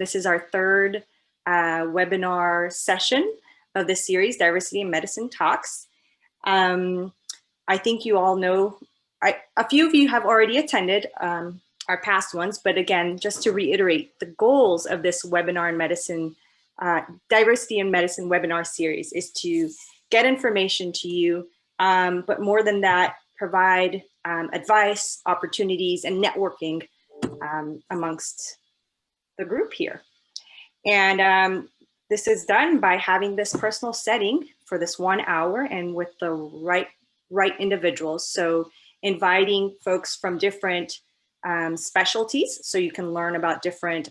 This is our third webinar session of this series, Diversity in Medicine Talks. I think you all know, a few of you have already attended our past ones, but again, just to reiterate, the goals of this webinar in medicine, Diversity in Medicine webinar series is to get information to you, but more than that, provide advice, opportunities, and networking amongst the group here. And this is done by having this personal setting for this 1 hour and with the right individuals. So inviting folks from different specialties, so you can learn about different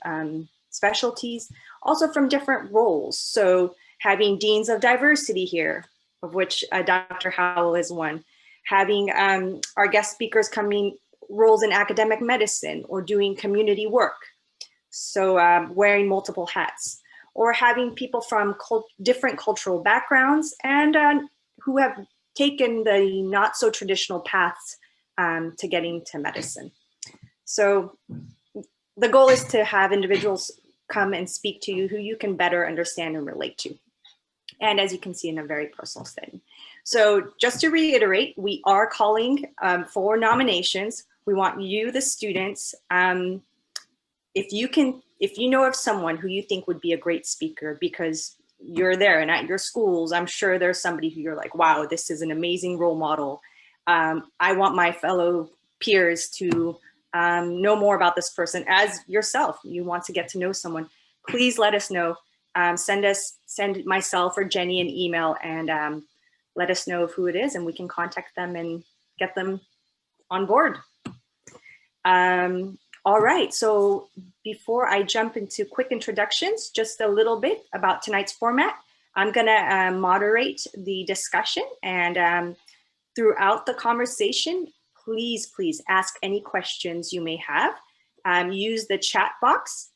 specialties, also from different roles. So having deans of diversity here, of which Dr. Howell is one, having our guest speakers coming roles in academic medicine or doing community work, so wearing multiple hats, or having people from different cultural backgrounds and who have taken the not so traditional paths to getting to medicine. So the goal is to have individuals come and speak to you who you can better understand and relate to. And as you can see, in a very personal setting. So just to reiterate, we are calling for nominations. We want you, the students, if you know of someone who you think would be a great speaker because you're there and at your schools, I'm sure there's somebody who you're like, wow, this is an amazing role model. I want my fellow peers to know more about this person. As yourself, you want to get to know someone, please let us know. Send myself or Jenny an email and let us know who it is, and we can contact them and get them on board. All right, so before I jump into quick introductions, just a little bit about tonight's format. I'm gonna moderate the discussion, and throughout the conversation, please ask any questions you may have. Use the chat box,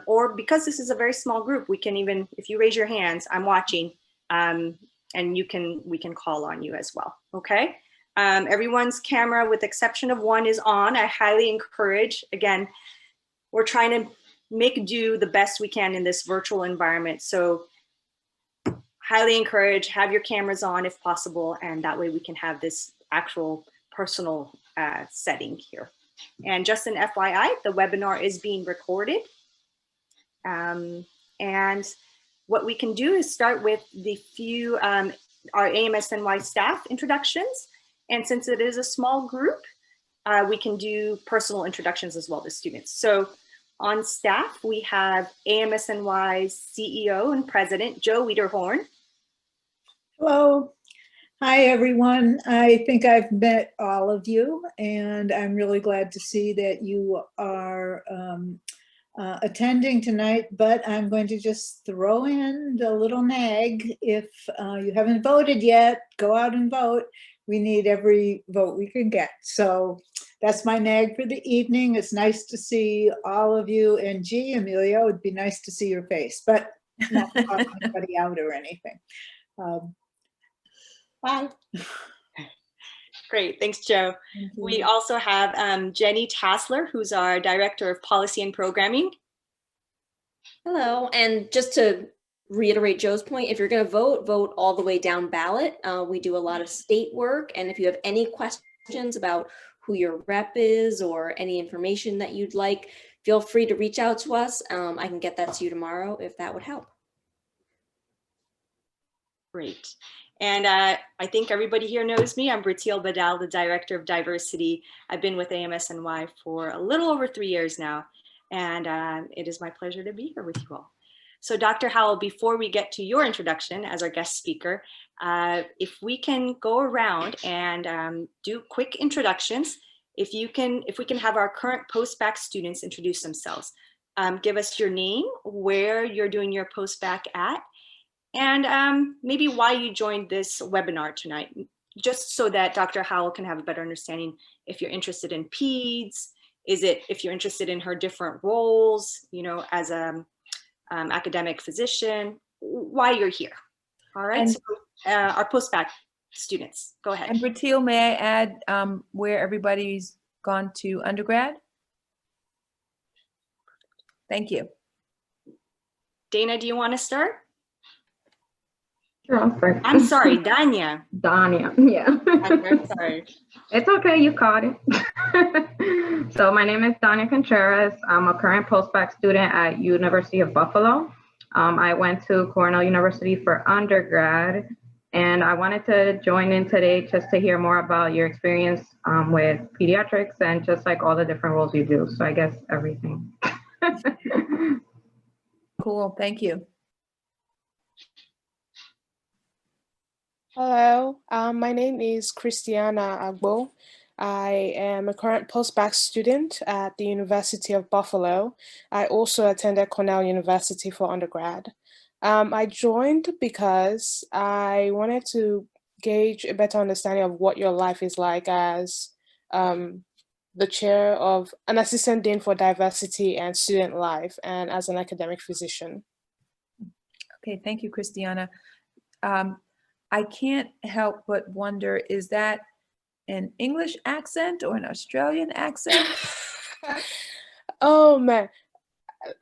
or because this is a very small group, we can even, if you raise your hands, I'm watching, and we can call on you as well, okay? Everyone's camera, with the exception of one, is on. I highly encourage, again, we're trying to make do the best we can in this virtual environment. So highly encourage, have your cameras on if possible, and that way we can have this actual personal setting here. And just an FYI, the webinar is being recorded. And what we can do is start with the few, our AMSNY staff introductions. And since it is a small group, we can do personal introductions as well to students. So on staff, we have AMSNY's CEO and President, Joe Wiederhorn. Hello. Hi, everyone. I think I've met all of you, and I'm really glad to see that you are attending tonight, but I'm going to just throw in the little nag. If you haven't voted yet, go out and vote. We need every vote we can get. So that's my nag for the evening. It's nice to see all of you. And gee, Amelia, it would be nice to see your face, but not to call anybody out or anything. Bye. Great, thanks, Joe. We also have Jenny Tassler, who's our Director of Policy and Programming. Hello, and just to reiterate Joe's point, if you're going to vote all the way down ballot. We do a lot of state work, and if you have any questions about who your rep is or any information that you'd like, feel free to reach out to us. I can get that to you tomorrow if that would help. Great. And I think everybody here knows me. I'm Britil Badal, the Director of Diversity. I've been with AMSNY for a little over 3 years now, and it is my pleasure to be here with you all. So Dr. Howell, before we get to your introduction as our guest speaker, if we can go around and do quick introductions, if we can have our current post-bac students introduce themselves. Give us your name, where you're doing your post-bac at, and maybe why you joined this webinar tonight, just so that Dr. Howell can have a better understanding if you're interested in peds, if you're interested in her different roles, you know, as a academic physician, why you're here. All right, and, so our post-bac students, go ahead. And Britil, may I add where everybody's gone to undergrad? Thank you. Dana, do you want to start? Sure, I'll start. I'm sorry, Danya. Danya, yeah. I'm very sorry. It's okay, you caught it. So my name is Danya Contreras. I'm a current postbac student at University of Buffalo. I went to Cornell University for undergrad, and I wanted to join in today just to hear more about your experience with pediatrics and just like all the different roles you do. So I guess everything. Cool, thank you. Hello, my name is Christiana Agbo. I am a current postbac student at the University of Buffalo. I also attended Cornell University for undergrad. I joined because I wanted to gauge a better understanding of what your life is like as the chair of an assistant dean for diversity and student life and as an academic physician. Okay, thank you, Christiana. I can't help but wonder, is that an English accent or an Australian accent? Oh man,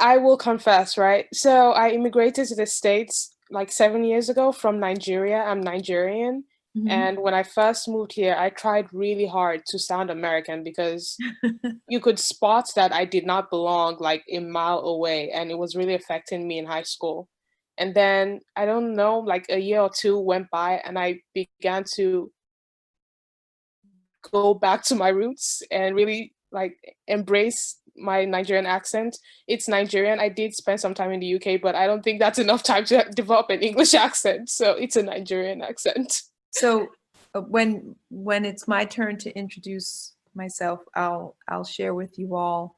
I will confess, right? So I immigrated to the States like 7 years ago from Nigeria. I'm Nigerian. Mhm. And when I first moved here, I tried really hard to sound American because you could spot that I did not belong like a mile away. And it was really affecting me in high school. And then I don't know, like a year or two went by and I began to go back to my roots and really like embrace my Nigerian accent. It's Nigerian. I did spend some time in the UK, but I don't think that's enough time to develop an English accent. So it's a Nigerian accent. So when it's my turn to introduce myself, I'll share with you all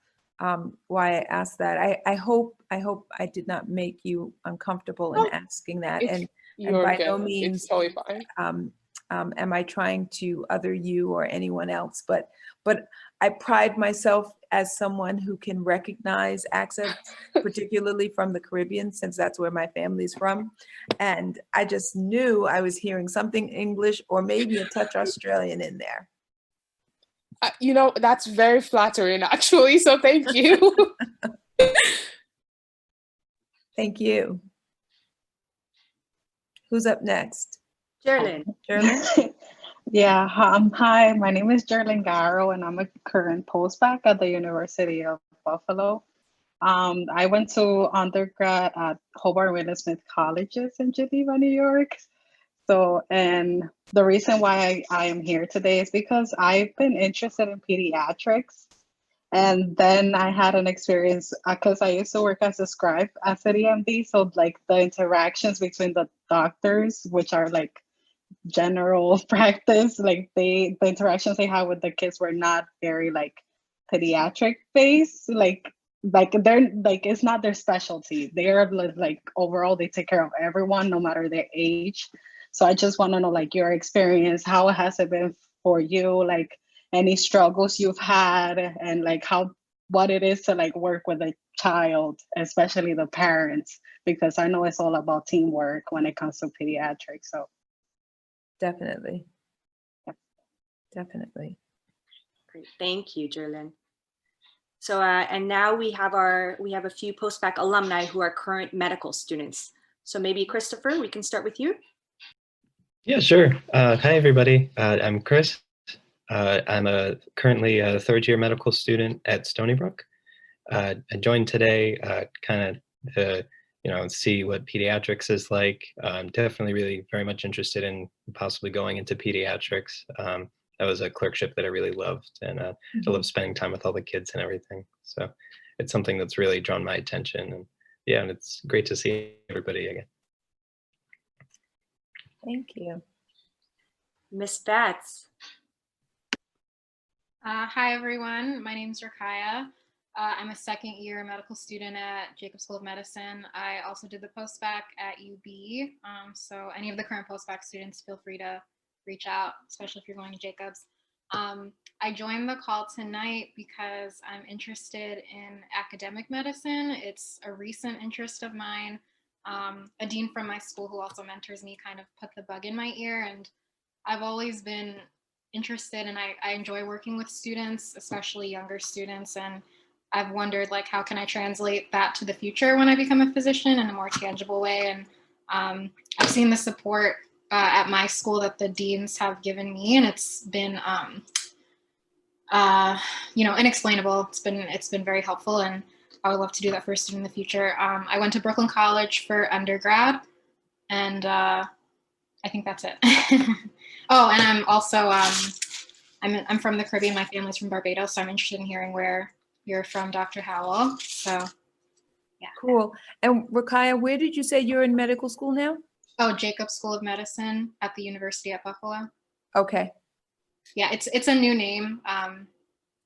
why I asked that. I hope I did not make you uncomfortable in asking that, and by no means it's totally fine. Am I trying to other you or anyone else, but I pride myself as someone who can recognize accents, particularly from the Caribbean, since that's where my family's from. And I just knew I was hearing something English or maybe a touch Australian in there. You know, that's very flattering, actually. So thank you. Thank you. Who's up next? Jerlyn. Jerlyn? Yeah, hi, my name is Jerlyn Garrow, and I'm a current postbac at the University of Buffalo. I went to undergrad at Hobart Smith Colleges in Geneva, New York. So, and the reason why I am here today is because I've been interested in pediatrics. And then I had an experience because I used to work as a scribe as an EMD. So like the interactions between the doctors, which are like general practice, like the interactions they have with the kids were not very like pediatric based, like they're like, it's not their specialty. They're like overall they take care of everyone no matter their age. So I just want to know like your experience, how has it been for you, like any struggles you've had, and like what it is to like work with a child, especially the parents, because I know it's all about teamwork when it comes to pediatrics. So Definitely. Definitely. Great. Thank you, Jerlyn. So, and now we have a few postbac alumni who are current medical students. So maybe Christopher, we can start with you. Yeah, sure. Hi, everybody. I'm Chris. I'm currently a third-year medical student at Stony Brook. I joined today kind of to see what pediatrics is like. I'm definitely really very much interested in possibly going into pediatrics. That was a clerkship that I really loved, and I love spending time with all the kids and everything. So it's something that's really drawn my attention, and yeah, and it's great to see everybody again. Thank you. Miss Batts. Hi, everyone. My name is Rakaya. I'm a second-year medical student at Jacobs School of Medicine. I also did the postbac at UB. So any of the current postbac students, feel free to reach out, especially if you're going to Jacobs. I joined the call tonight because I'm interested in academic medicine. It's a recent interest of mine. A dean from my school who also mentors me kind of put the bug in my ear, and I've always been interested, and I enjoy working with students, especially younger students. And I've wondered, like, how can I translate that to the future when I become a physician in a more tangible way? And I've seen the support at my school that the deans have given me, and it's been, inexplainable. It's been very helpful, and I would love to do that for a student in the future. I went to Brooklyn College for undergrad, and I think that's it. Oh, and I'm also, I'm from the Caribbean. My family's from Barbados, so I'm interested in hearing where you're from, Dr. Howell. So, yeah. Cool. And Rakaya, where did you say you're in medical school now? Oh, Jacobs School of Medicine at the University at Buffalo. Okay. Yeah, it's a new name.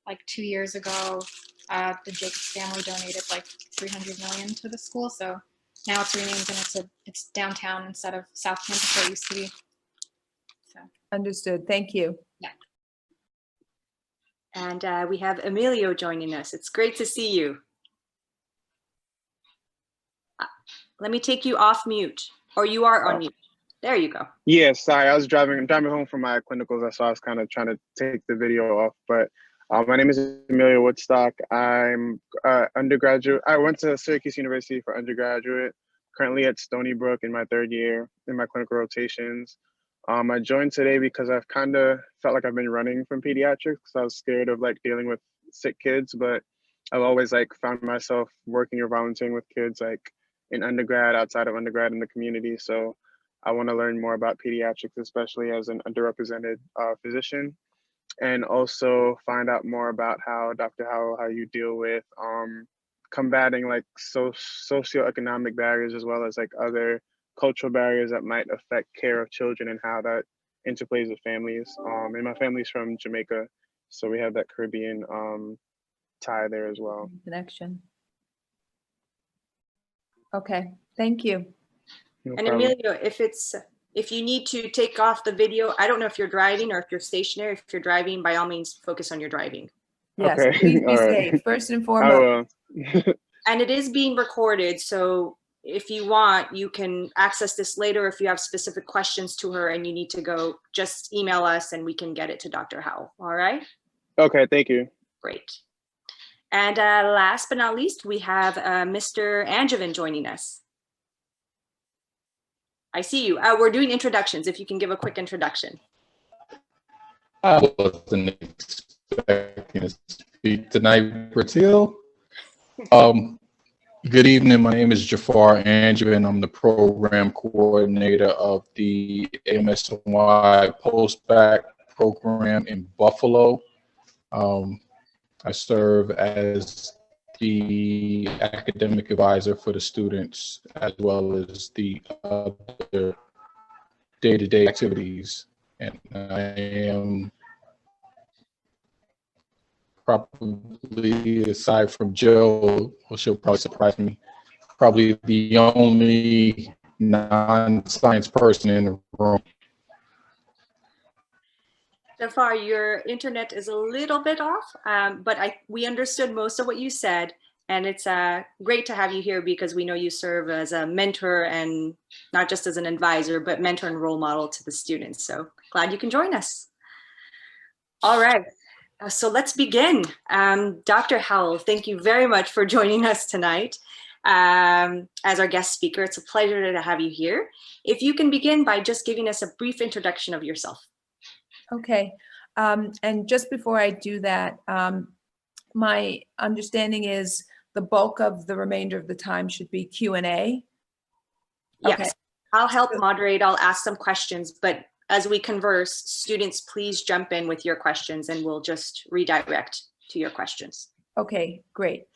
Like 2 years ago, the Jacobs family donated like $300 million to the school, so now it's renamed and it's downtown instead of South Campus where it used to be. So. Understood. Thank you. Yeah. And we have Emilio joining us. It's great to see you. Let me take you off mute, or you are on mute. There you go. Yeah, sorry, I'm driving home from my clinicals, so I was kind of trying to take the video off. But my name is Emilio Woodstock. I'm undergraduate. I went to Syracuse University for undergraduate, currently at Stony Brook in my 3rd year in my clinical rotations. I joined today because I've kind of felt like I've been running from pediatrics. I was scared of like dealing with sick kids, but I've always like found myself working or volunteering with kids like in undergrad, outside of undergrad, in the community. So I want to learn more about pediatrics, especially as an underrepresented physician, and also find out more about how, Dr. Howell, how you deal with combating like socioeconomic barriers as well as like other cultural barriers that might affect care of children and how that interplays with families. And my family's from Jamaica, so we have that Caribbean tie there as well. Connection. Okay, thank you. No And problem. Emilio, if you need to take off the video, I don't know if you're driving or if you're stationary. If you're driving, by all means, focus on your driving. Yes, Okay. please be All safe, right. first and I foremost. will. And it is being recorded, so if you want, you can access this later. If you have specific questions to her and you need to go, just email us and we can get it to Dr. Howell. All right? Okay, thank you. Great. And last but not least, we have Mr. Angevin joining us. I see you. We're doing introductions. If you can give a quick introduction. I wasn't expecting to speak tonight, Bratil. Good evening. My name is Jafar Angevin. I'm the program coordinator of the AMSNY Postbac program in Buffalo. I serve as the academic advisor for the students as well as the other day-to-day activities. And I am probably, aside from Jill, well, she'll probably surprise me, probably the only non-science person in the room. Jafar, your internet is a little bit off, but we understood most of what you said. And it's great to have you here because we know you serve as a mentor and not just as an advisor, but mentor and role model to the students. So glad you can join us. All right, so let's begin. Dr. Howell, thank you very much for joining us tonight as our guest speaker. It's a pleasure to have you here. If you can begin by just giving us a brief introduction of yourself. Okay, and just before I do that, my understanding is the bulk of the remainder of the time should be Q&A. Yes, Okay. I'll help moderate. I'll ask some questions, but as we converse, students, please jump in with your questions and we'll just redirect to your questions. Okay, great.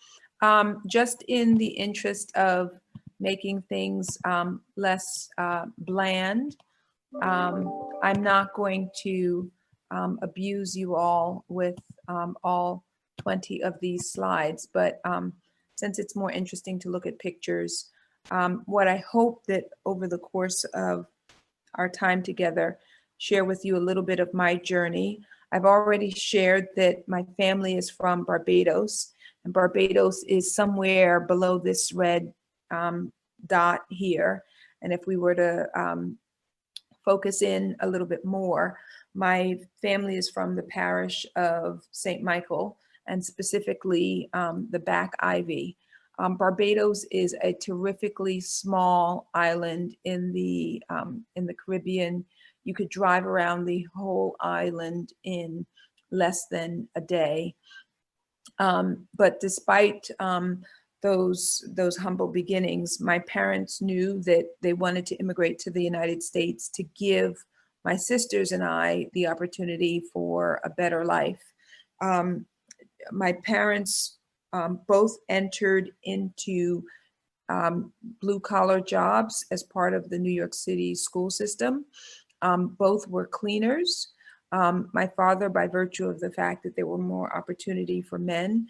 Just in the interest of making things less bland, I'm not going to abuse you all with all 20 of these slides, but since it's more interesting to look at pictures, what I hope that over the course of our time together, share with you a little bit of my journey. I've already shared that my family is from Barbados, and Barbados is somewhere below this red dot here. And if we were to focus in a little bit more, my family is from the parish of St. Michael, and specifically the back ivy. Barbados is a terrifically small island in the Caribbean. You could drive around the whole island in less than a day. But despite those humble beginnings, my parents knew that they wanted to immigrate to the United States to give my sisters and I the opportunity for a better life. My parents both entered into blue collar jobs as part of the New York City school system. Both were cleaners. My father, by virtue of the fact that there were more opportunity for men,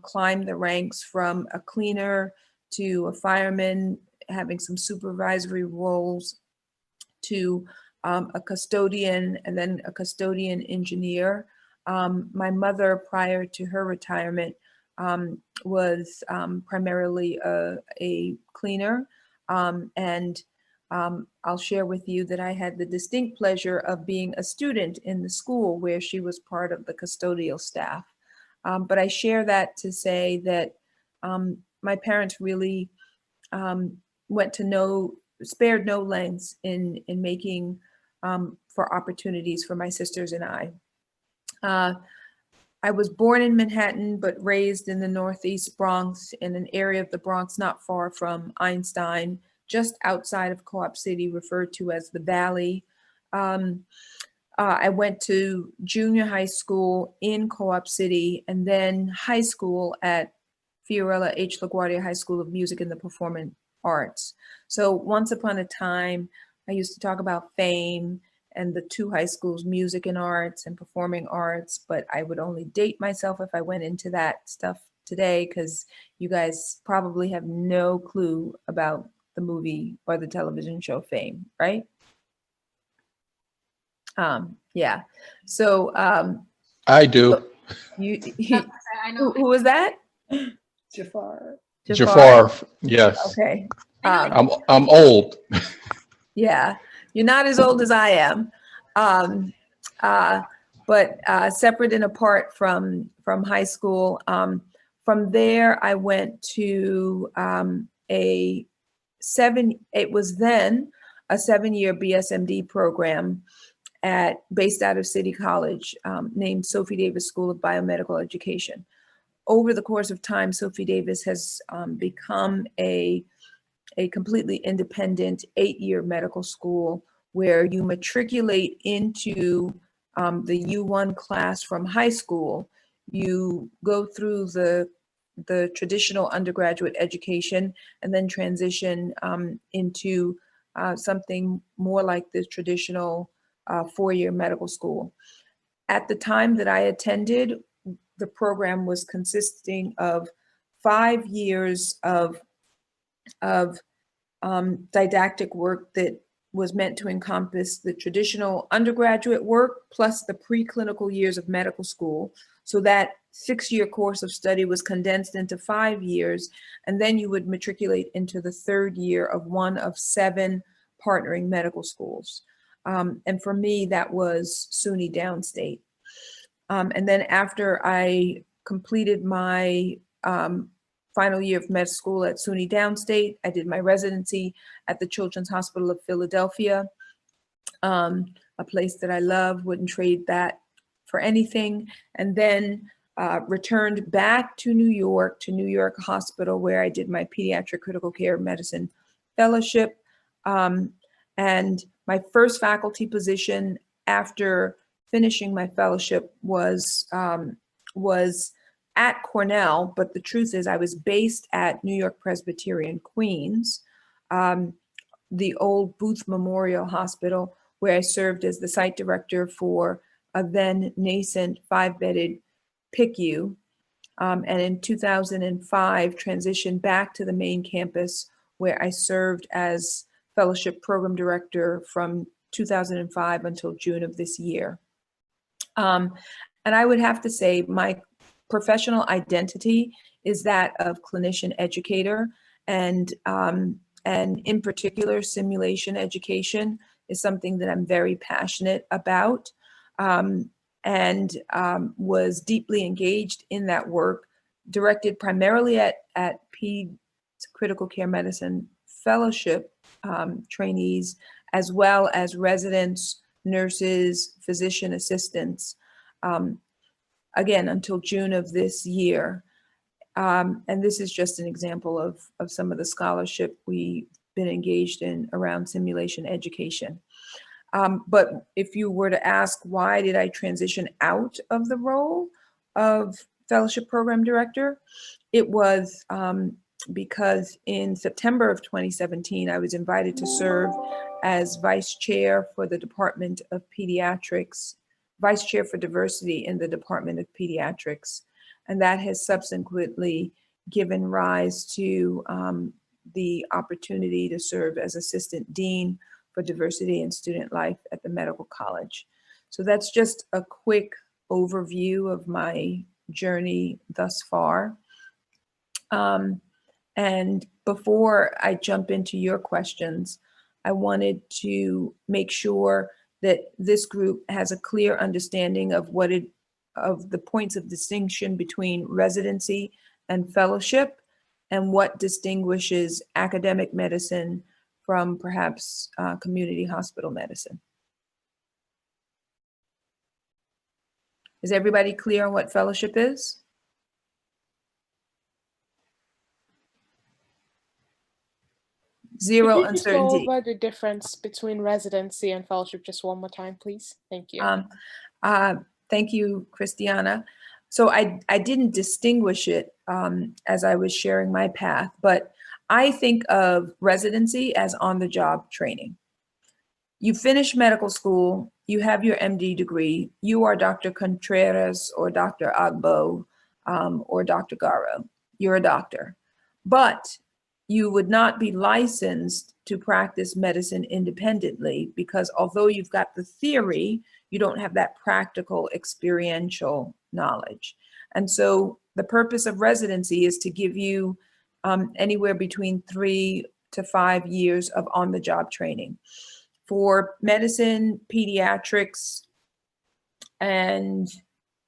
climbed the ranks from a cleaner to a fireman, having some supervisory roles, to a custodian, and then a custodian engineer. My mother, prior to her retirement, was primarily a cleaner. And I'll share with you that I had the distinct pleasure of being a student in the school where she was part of the custodial staff. But I share that to say that my parents really spared no lengths in making for opportunities for my sisters and I. I was born in Manhattan, but raised in the Northeast Bronx, in an area of the Bronx not far from Einstein, just outside of Co-op City, referred to as the Valley. I went to junior high school in Co-op City, and then high school at Fiorella H. LaGuardia High School of Music and the Performing Arts. So once upon a time, I used to talk about fame and the two high schools, music and arts and performing arts, but I would only date myself if I went into that stuff today, because you guys probably have no clue about the movie or the television show Fame, right? Yeah. So I do. I know. Who was that? Jafar. Jafar, yes. Okay. I'm old. Yeah, you're not as old as I am, but separate and apart from high school. From there, I went to it was then a 7-year BSMD program based out of City College, named Sophie Davis School of Biomedical Education. Over the course of time, Sophie Davis has become a completely independent 8-year medical school where you matriculate into the U1 class from high school. You go through the traditional undergraduate education and then transition into something more like the traditional 4-year medical school. At the time that I attended, the program was consisting of 5 years of didactic work that was meant to encompass the traditional undergraduate work plus the preclinical years of medical school. So that 6-year course of study was condensed into 5 years, and then you would matriculate into the 3rd year of one of 7 partnering medical schools. And for me, that was SUNY Downstate. And then after I completed my final year of med school at SUNY Downstate, I did my residency at the Children's Hospital of Philadelphia, a place that I love, wouldn't trade that for anything. And then returned back to New York Hospital, where I did my pediatric critical care medicine fellowship. And my first faculty position after finishing my fellowship was at Cornell, but the truth is I was based at NewYork-Presbyterian, Queens, the old Booth Memorial Hospital, where I served as the site director for a then nascent 5-bedded PICU. And in 2005, transitioned back to the main campus, where I served as fellowship program director from 2005 until June of this year. And I would have to say my professional identity is that of clinician educator, and in particular, simulation education is something that I'm very passionate about. and was deeply engaged in that work, directed primarily at Peds Critical Care Medicine Fellowship trainees, as well as residents, nurses, physician assistants, again, until June of this year. And this is just an example of some of the scholarship we've been engaged in around simulation education. But if you were to ask, why did I transition out of the role of fellowship program director? It was because in September of 2017, I was invited to serve as vice chair for the Department of Pediatrics, vice chair for diversity in the Department of Pediatrics. And that has subsequently given rise to the opportunity to serve as assistant dean for diversity and student life at the medical college. So that's just a quick overview of my journey thus far. And before I jump into your questions, I wanted to make sure that this group has a clear understanding of of the points of distinction between residency and fellowship, and what distinguishes academic medicine from perhaps community hospital medicine. Is everybody clear on what fellowship is? Zero Could you just go uncertainty. over the difference between residency and fellowship just one more time, please? Thank you. Thank you, Christiana. So I didn't distinguish it as I was sharing my path, but I think of residency as on-the-job training. You finish medical school, you have your MD degree, you are Dr. Contreras or Dr. Agbo or Dr. Garo. You're a doctor, but you would not be licensed to practice medicine independently, because although you've got the theory, you don't have that practical experiential knowledge. And so the purpose of residency is to give you anywhere between 3 to 5 years of on-the-job training. For medicine, pediatrics, and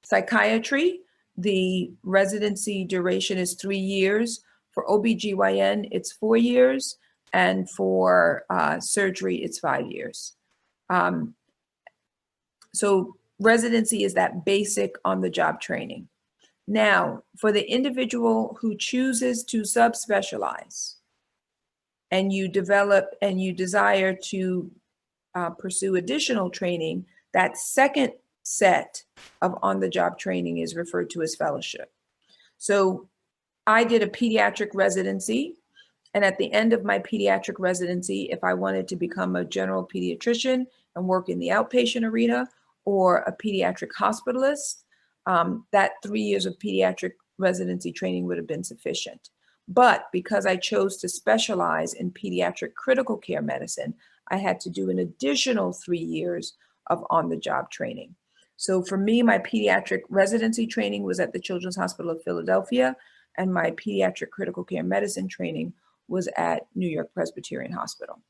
psychiatry, the residency duration is 3 years. For OBGYN, it's 4 years. And for surgery, it's 5 years. So residency is that basic on-the-job training. Now, for the individual who chooses to subspecialize, and you develop and you desire to pursue additional training, that second set of on-the-job training is referred to as fellowship. So I did a pediatric residency, and at the end of my pediatric residency, if I wanted to become a general pediatrician and work in the outpatient arena, or a pediatric hospitalist, that 3 years of pediatric residency training would have been sufficient. But because I chose to specialize in pediatric critical care medicine, I had to do an additional 3 years of on-the-job training. So for me, my pediatric residency training was at the Children's Hospital of Philadelphia, and my pediatric critical care medicine training was at New York-Presbyterian Hospital.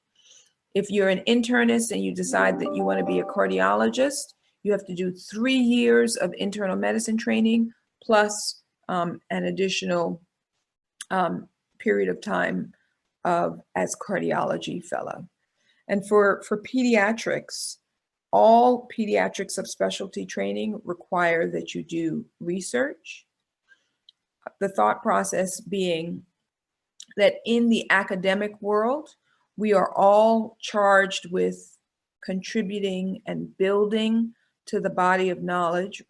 If you're an internist and you decide that you want to be a cardiologist, you have to do 3 years of internal medicine training plus an additional period of time as cardiology fellow. And for pediatrics, all pediatric subspecialty training require that you do research. The thought process being that in the academic world, we are all charged with contributing and building to the body of knowledge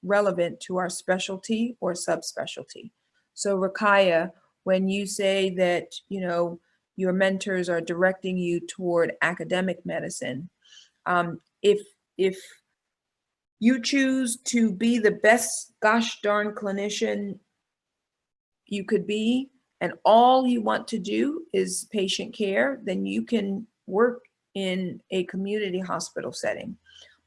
relevant to our specialty or subspecialty. So Rakaya, when you say that, you know, your mentors are directing you toward academic medicine, if you choose to be the best gosh darn clinician you could be, and all you want to do is patient care, then you can work in a community hospital setting.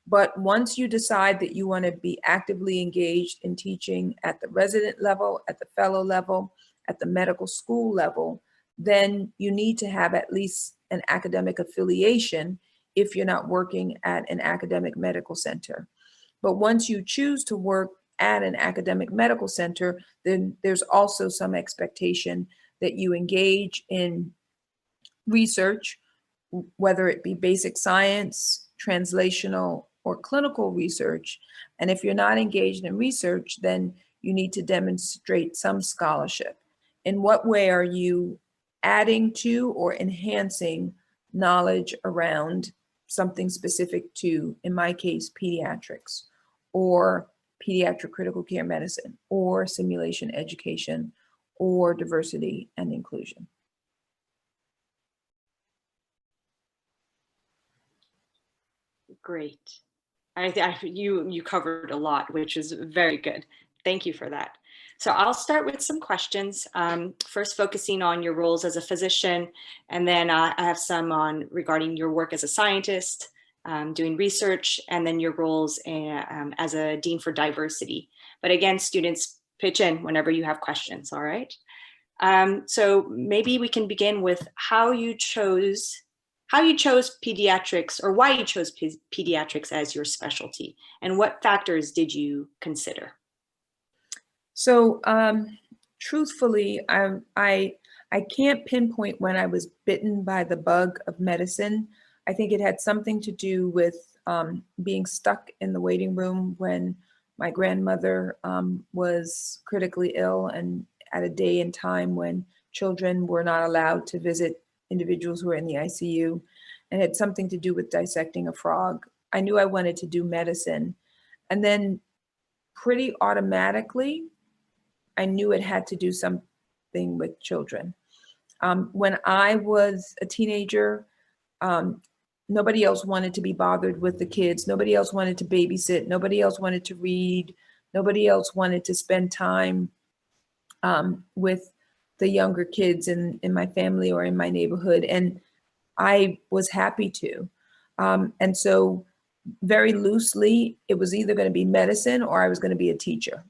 But once you decide that you want to be actively engaged in teaching at the resident level, at the fellow level, at the medical school level, then you need to have at least an academic affiliation if you're not working at an academic medical center. But once you choose to work at an academic medical center, then there's also some expectation that you engage in research, whether it be basic science, translational, or clinical research. And if you're not engaged in research, then you need to demonstrate some scholarship. In what way are you adding to or enhancing knowledge around something specific to, in my case, pediatrics, or pediatric critical care medicine, or simulation education, or diversity and inclusion? Great. You covered a lot, which is very good. Thank you for that. So I'll start with some questions, first focusing on your roles as a physician, and then I have some on regarding your work as a scientist, doing research, and then your roles as a dean for diversity. But again, students, pitch in whenever you have questions, all right? So maybe we can begin with how you chose pediatrics, or why you chose pediatrics as your specialty, and what factors did you consider? So truthfully, I can't pinpoint when I was bitten by the bug of medicine. I think it had something to do with being stuck in the waiting room when my grandmother was critically ill, and at a day and time when children were not allowed to visit individuals who were in the ICU, and it had something to do with dissecting a frog. I knew I wanted to do medicine. And then pretty automatically, I knew it had to do something with children. When I was a teenager, nobody else wanted to be bothered with the kids. Nobody else wanted to babysit. Nobody else wanted to read. Nobody else wanted to spend time with the younger kids in my family or in my neighborhood. And I was happy to. And so very loosely, it was either going to be medicine or I was going to be a teacher.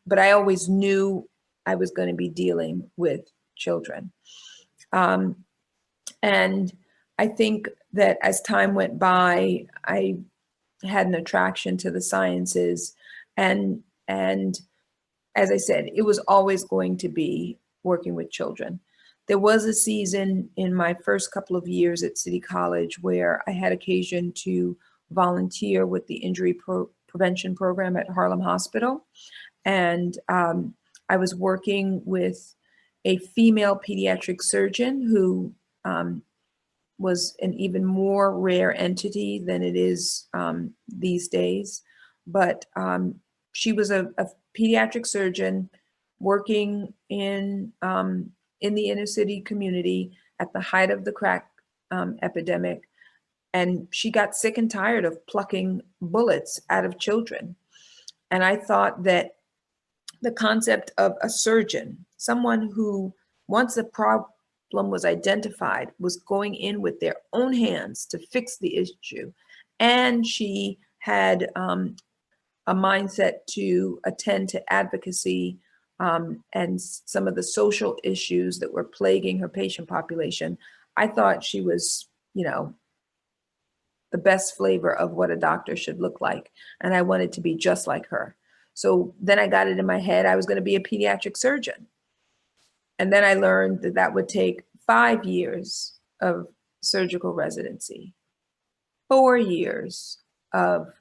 But I always knew I was going to be dealing with children. And I think that as time went by, I had an attraction to the sciences. And as I said, it was always going to be working with children. There was a season in my first couple of years at City College where I had occasion to volunteer with the injury prevention program at Harlem Hospital. And I was working with a female pediatric surgeon who was an even more rare entity than it is these days. But she was a pediatric surgeon working in the inner city community at the height of the crack epidemic. And she got sick and tired of plucking bullets out of children. And I thought that the concept of a surgeon, someone who, once a problem was identified, was going in with their own hands to fix the issue. And she had a mindset to attend to advocacy and some of the social issues that were plaguing her patient population. I thought she was, the best flavor of what a doctor should look like. And I wanted to be just like her. So then I got it in my head, I was going to be a pediatric surgeon. And then I learned that that would take 5 years of surgical residency, 4 years of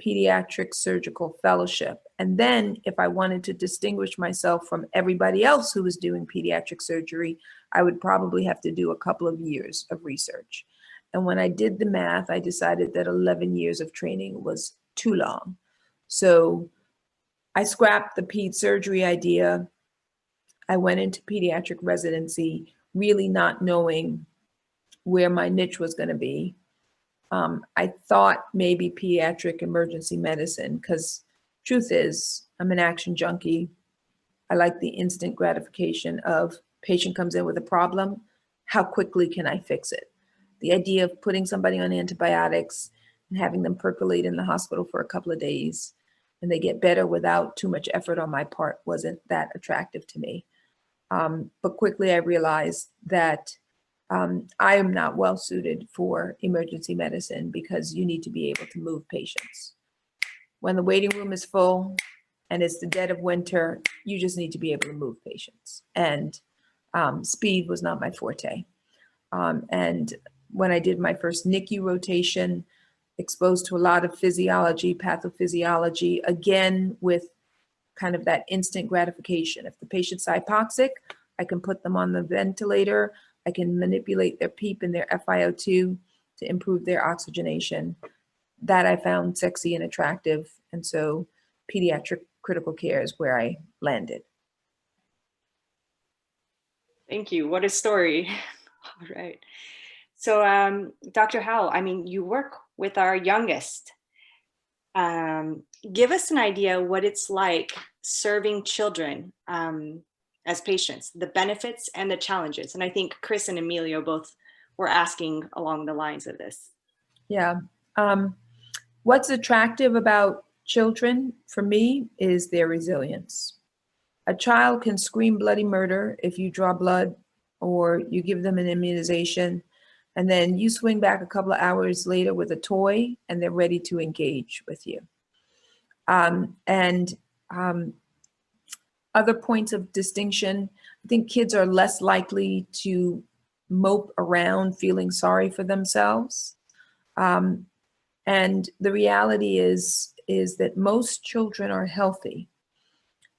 pediatric surgical fellowship. And then if I wanted to distinguish myself from everybody else who was doing pediatric surgery, I would probably have to do a couple of years of research. And when I did the math, I decided that 11 years of training was too long. So I scrapped the ped surgery idea. I went into pediatric residency, really not knowing where my niche was going to be. I thought maybe pediatric emergency medicine, because truth is, I'm an action junkie. I like the instant gratification of patient comes in with a problem. How quickly can I fix it? The idea of putting somebody on antibiotics and having them percolate in the hospital for a couple of days and they get better without too much effort on my part wasn't that attractive to me. But quickly I realized that I am not well suited for emergency medicine because you need to be able to move patients. when the waiting room is full and it's the dead of winter, you just need to be able to move patients. And speed was not my forte. And when I did my first NICU rotation, exposed to a lot of physiology, pathophysiology, again, with kind of that instant gratification. If the patient's hypoxic, I can put them on the ventilator. I can manipulate their PEEP and their FiO2 to improve their oxygenation. That I found sexy and attractive. And so pediatric critical care is where I landed. Thank you. What a story. All right. So Dr. Howell, I mean, you work with our youngest. Give us an idea what it's like serving children as patients, the benefits and the challenges. And I think Chris and Emilio both were asking along the lines of this. Yeah. What's attractive about children for me is their resilience. A child can scream bloody murder if you draw blood or you give them an immunization, and then you swing back a couple of hours later with a toy and they're ready to engage with you. Other points of distinction, I think kids are less likely to mope around feeling sorry for themselves. And the reality is that most children are healthy.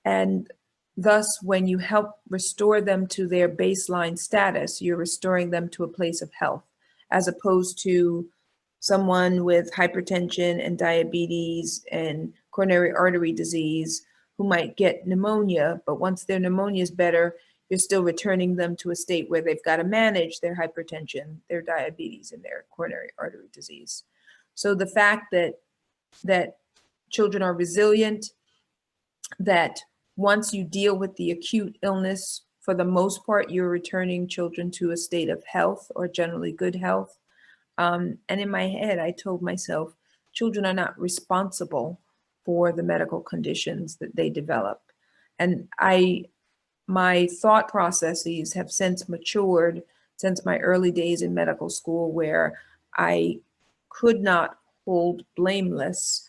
And thus, when you help restore them to their baseline status, you're restoring them to a place of health, as opposed to someone with hypertension and diabetes and coronary artery disease who might get pneumonia, but once their pneumonia is better, you're still returning them to a state where they've got to manage their hypertension, their diabetes, and their coronary artery disease. So the fact that children are resilient, that once you deal with the acute illness, for the most part, you're returning children to a state of health or generally good health. And in my head, I told myself, children are not responsible for the medical conditions that they develop. And my thought processes have since matured since my early days in medical school, where I could not hold blameless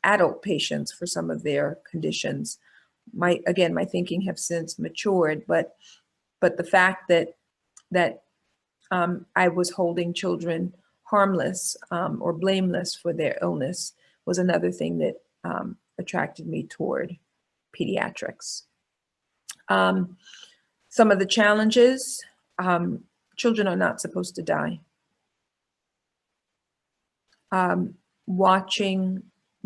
adult patients for some of their conditions. My thinking have since matured, but the fact that I was holding children harmless or blameless for their illness was another thing that attracted me toward pediatrics. Some of the challenges, children are not supposed to die.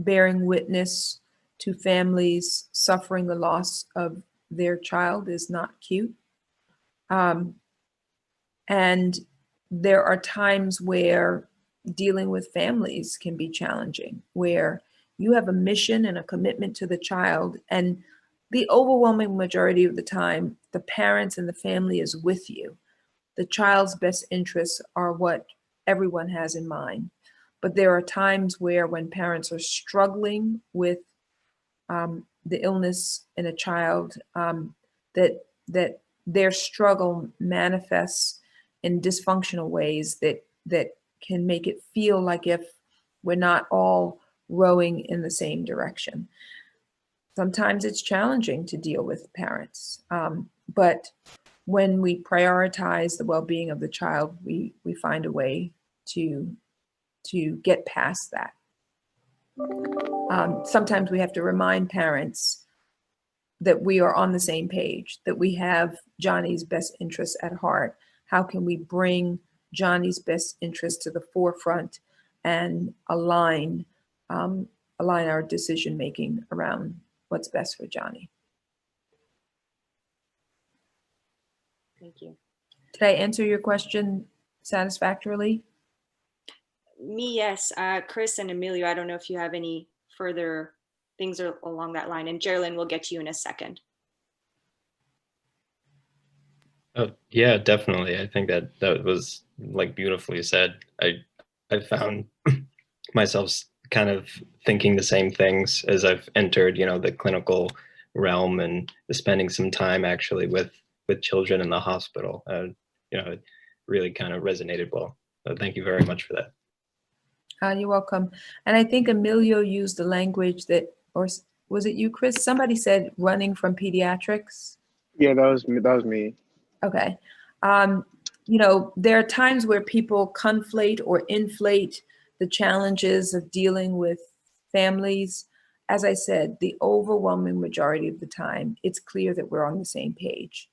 Bearing witness to families suffering the loss of their child is not cute. And there are times where dealing with families can be challenging, where you have a mission and a commitment to the child, and the overwhelming majority of the time, the parents and the family is with you. The child's best interests are what everyone has in mind. But there are times where when parents are struggling with the illness in a child, that their struggle manifests in dysfunctional ways that can make it feel like if we're not all rowing in the same direction. Sometimes it's challenging to deal with parents, but when we prioritize the well-being of the child, we find a way to get past that. Sometimes we have to remind parents that we are on the same page, that we have Johnny's best interests at heart. How can we bring Johnny's best interests to the forefront and align our decision-making around what's best for Johnny? Thank you. Did I answer your question satisfactorily? Me, yes. Chris and Emilio, I don't know if you have any further things along that line. And Geraldine, we'll get to you in a second. Oh, yeah, definitely. I think that was like beautifully said. I found myself kind of thinking the same things as I've entered, the clinical realm and spending some time actually with children in the hospital. It really kind of resonated well. So thank you very much for that. You're welcome. And I think Emilio used the language that, or was it you, Chris? Somebody said running from pediatrics. Yeah, that was me. That was me. Okay. There are times where people conflate or inflate the challenges of dealing with families. As I said, the overwhelming majority of the time, it's clear that we're on the same page.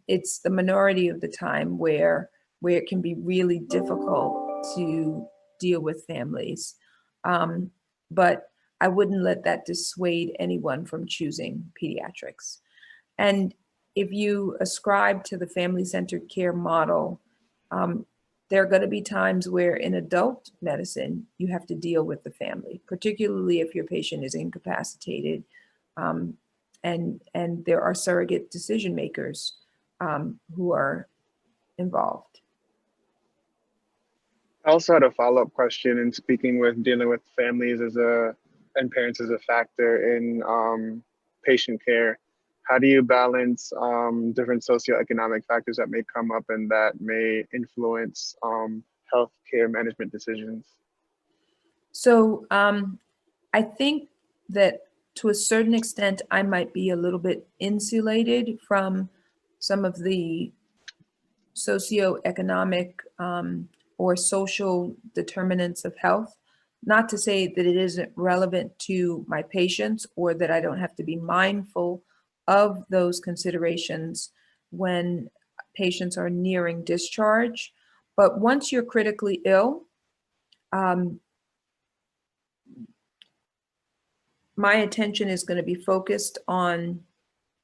It's the minority of the time where it can be really difficult to deal with families. But I wouldn't let that dissuade anyone from choosing pediatrics. And if you ascribe to the family-centered care model, there are going to be times where in adult medicine, you have to deal with the family, particularly if your patient is incapacitated, and there are surrogate decision makers who are involved. I also had a follow-up question in speaking with dealing with families and parents as a factor in patient care. How do you balance different socioeconomic factors that may come up and that may influence healthcare management decisions? So I think that to a certain extent, I might be a little bit insulated from some of the socioeconomic or social determinants of health. Not to say that it isn't relevant to my patients or that I don't have to be mindful of those considerations when patients are nearing discharge. But once you're critically ill, my attention is going to be focused on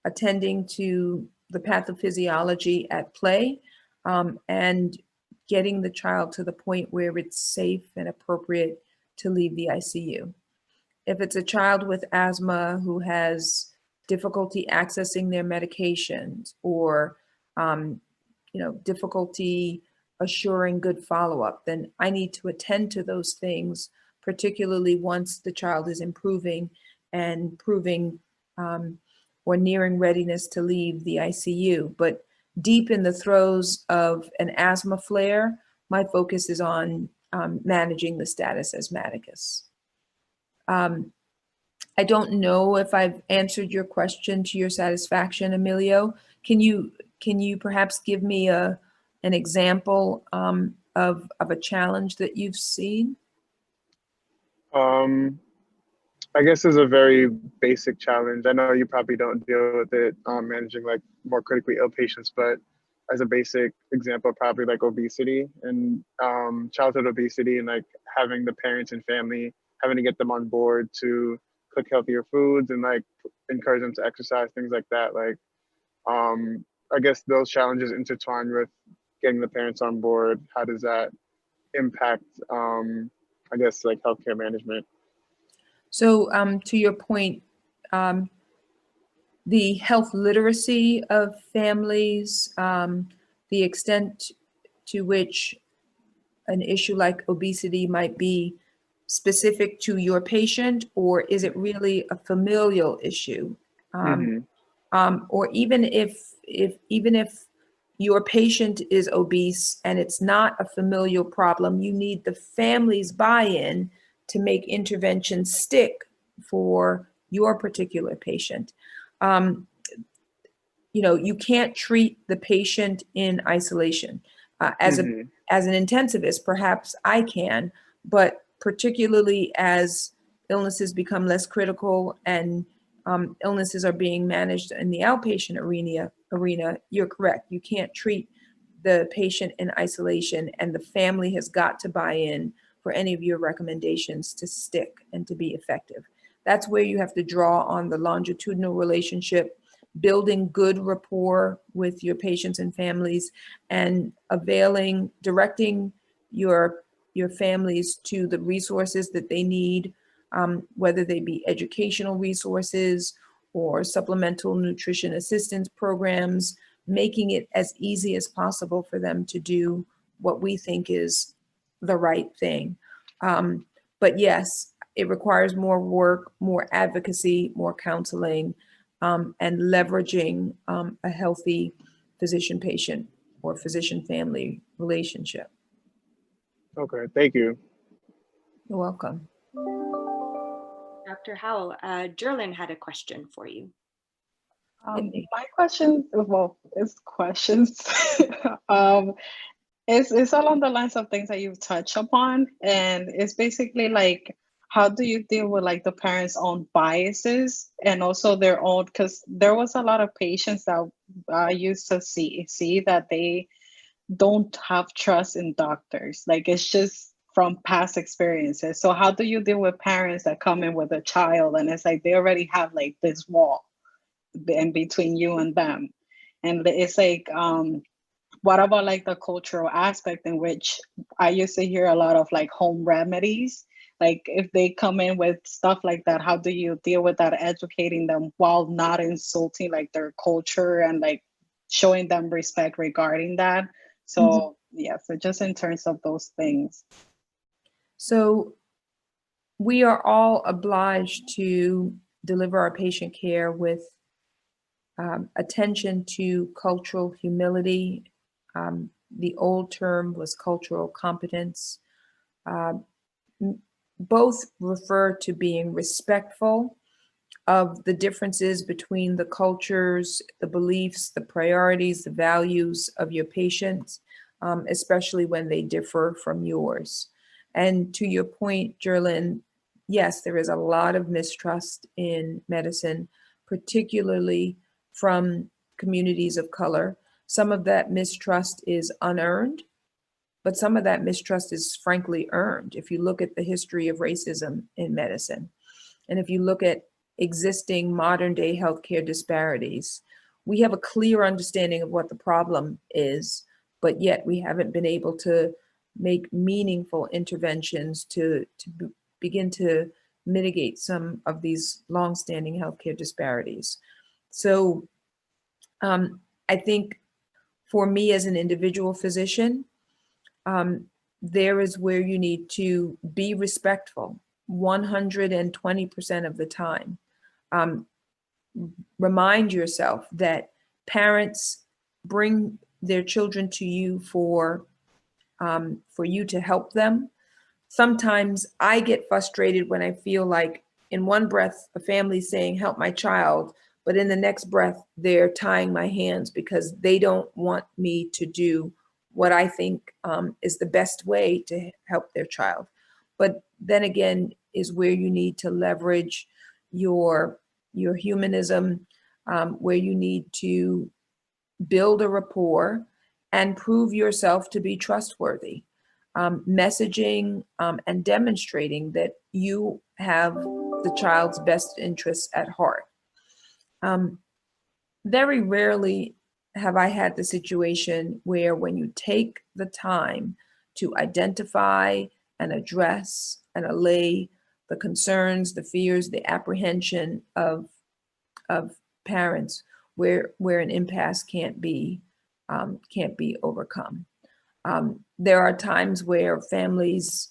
attending to the pathophysiology at play and getting the child to the point where it's safe and appropriate to leave the ICU. If it's a child with asthma who has difficulty accessing their medications or difficulty assuring good follow-up, then I need to attend to those things, particularly once the child is improving and proving or nearing readiness to leave the ICU. But deep in the throes of an asthma flare, my focus is on managing the status asthmaticus. I don't know if I've answered your question to your satisfaction, Emilio. Can you perhaps give me an example of a challenge that you've seen? I guess it's a very basic challenge. I know you probably don't deal with it managing like more critically ill patients, but as a basic example, probably like obesity and childhood obesity, and like having the parents and family having to get them on board to cook healthier foods and like encourage them to exercise, things like that. Like I guess those challenges intertwine with getting the parents on board. How does that impact I guess like healthcare management? So to your point, the health literacy of families, the extent to which an issue like obesity might be specific to your patient, or is it really a familial issue? Or even if your patient is obese and it's not a familial problem, you need the family's buy-in to make interventions stick for your particular patient. You can't treat the patient in isolation. As an intensivist, perhaps I can, but particularly as illnesses become less critical and illnesses are being managed in the outpatient arena, you're correct. You can't treat the patient in isolation, and the family has got to buy in for any of your recommendations to stick and to be effective. That's where you have to draw on the longitudinal relationship, building good rapport with your patients and families, and directing your families to the resources that they need, whether they be educational resources or supplemental nutrition assistance programs, making it as easy as possible for them to do what we think is the right thing. But yes, it requires more work, more advocacy, more counseling, and leveraging a healthy physician-patient or physician-family relationship. Okay, thank you. You're welcome. Dr. Howell, Jerlyn had a question for you. My question, well, it's questions. It's along the lines of things that you've touched upon, and it's basically like, how do you deal with like the parents' own biases and also their own? Because there was a lot of patients that I used to see that they don't have trust in doctors. Like it's just from past experiences. So how do you deal with parents that come in with a child and it's like they already have like this wall in between you and them? And it's like, what about like the cultural aspect in which I used to hear a lot of like home remedies? Like if they come in with stuff like that, how do you deal with that, educating them while not insulting like their culture and like showing them respect regarding that? So yeah, so just in terms of those things. So we are all obliged to deliver our patient care with attention to cultural humility. The old term was cultural competence. Both refer to being respectful of the differences between the cultures, the beliefs, the priorities, the values of your patients, especially when they differ from yours. And to your point, Jerlyn, yes, there is a lot of mistrust in medicine, particularly from communities of color. Some of that mistrust is unearned, but some of that mistrust is frankly earned. If you look at the history of racism in medicine, and if you look at existing modern day healthcare disparities, we have a clear understanding of what the problem is, but yet we haven't been able to make meaningful interventions to begin to mitigate some of these longstanding healthcare disparities. So I think for me as an individual physician, there is where you need to be respectful 120% of the time. Remind yourself that parents bring their children to you for you to help them. Sometimes I get frustrated when I feel like in one breath, a family's saying, help my child, but in the next breath, they're tying my hands because they don't want me to do what I think is the best way to help their child. But then again is where you need to leverage your humanism, where you need to build a rapport and prove yourself to be trustworthy. Messaging and demonstrating that you have the child's best interests at heart. Very rarely have I had the situation where when you take the time to identify and address and allay the concerns, the fears, the apprehension of parents, where an impasse can't be overcome. There are times where families,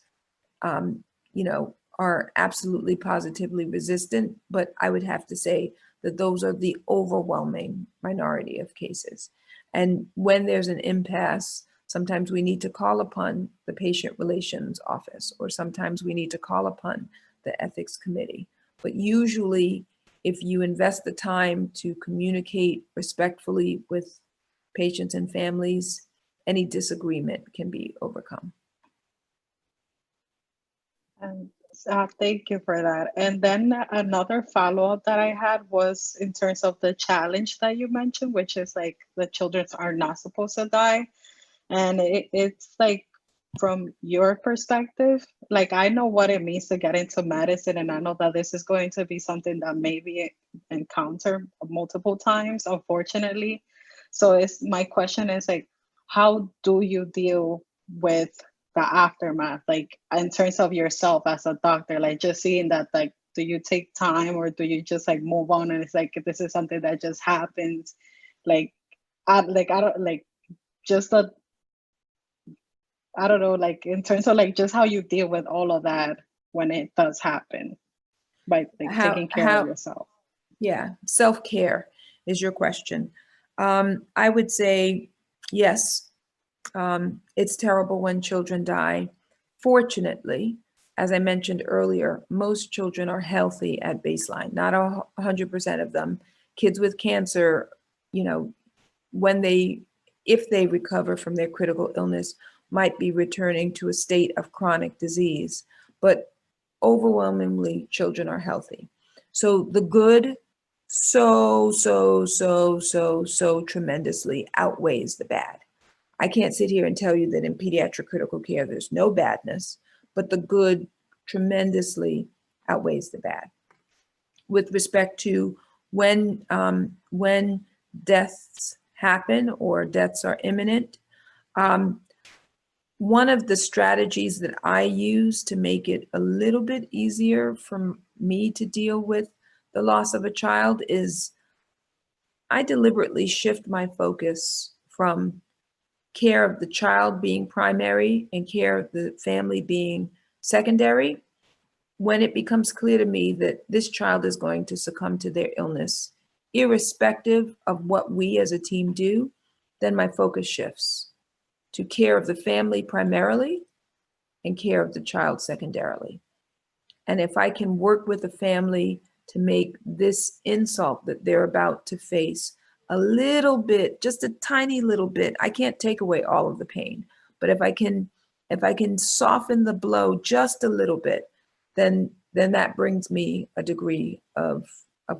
are absolutely positively resistant, but I would have to say that those are the overwhelming minority of cases. And when there's an impasse, sometimes we need to call upon the patient relations office, or sometimes we need to call upon the ethics committee. But usually, if you invest the time to communicate respectfully with patients and families, any disagreement can be overcome. Thank you for that. And then another follow-up that I had was in terms of the challenge that you mentioned, which is like the children are not supposed to die. And it's like, from your perspective, like I know what it means to get into medicine, and I know that this is going to be something that maybe encounter multiple times, unfortunately. So my question is like, how do you deal with the aftermath, like in terms of yourself as a doctor, like just seeing that, like, do you take time or do you just like move on and it's like, this is something that just happens? Like, I don't like just a, I don't know, like in terms of like just how you deal with all of that when it does happen, by like taking care of yourself. Yeah, self-care is your question. I would say, yes, it's terrible when children die. Fortunately, as I mentioned earlier, most children are healthy at baseline, not 100% of them. Kids with cancer, you know, if they recover from their critical illness, might be returning to a state of chronic disease, but overwhelmingly children are healthy. So the good so tremendously outweighs the bad. I can't sit here and tell you that in pediatric critical care there's no badness, but the good tremendously outweighs the bad. With respect to when deaths happen or deaths are imminent, one of the strategies that I use to make it a little bit easier for me to deal with the loss of a child is I deliberately shift my focus from care of the child being primary and care of the family being secondary. When it becomes clear to me that this child is going to succumb to their illness, irrespective of what we as a team do, then my focus shifts to care of the family primarily and care of the child secondarily. And if I can work with the family to make this insult that they're about to face a little bit, just a tiny little bit, I can't take away all of the pain, but if I can soften the blow just a little bit, then that brings me a degree of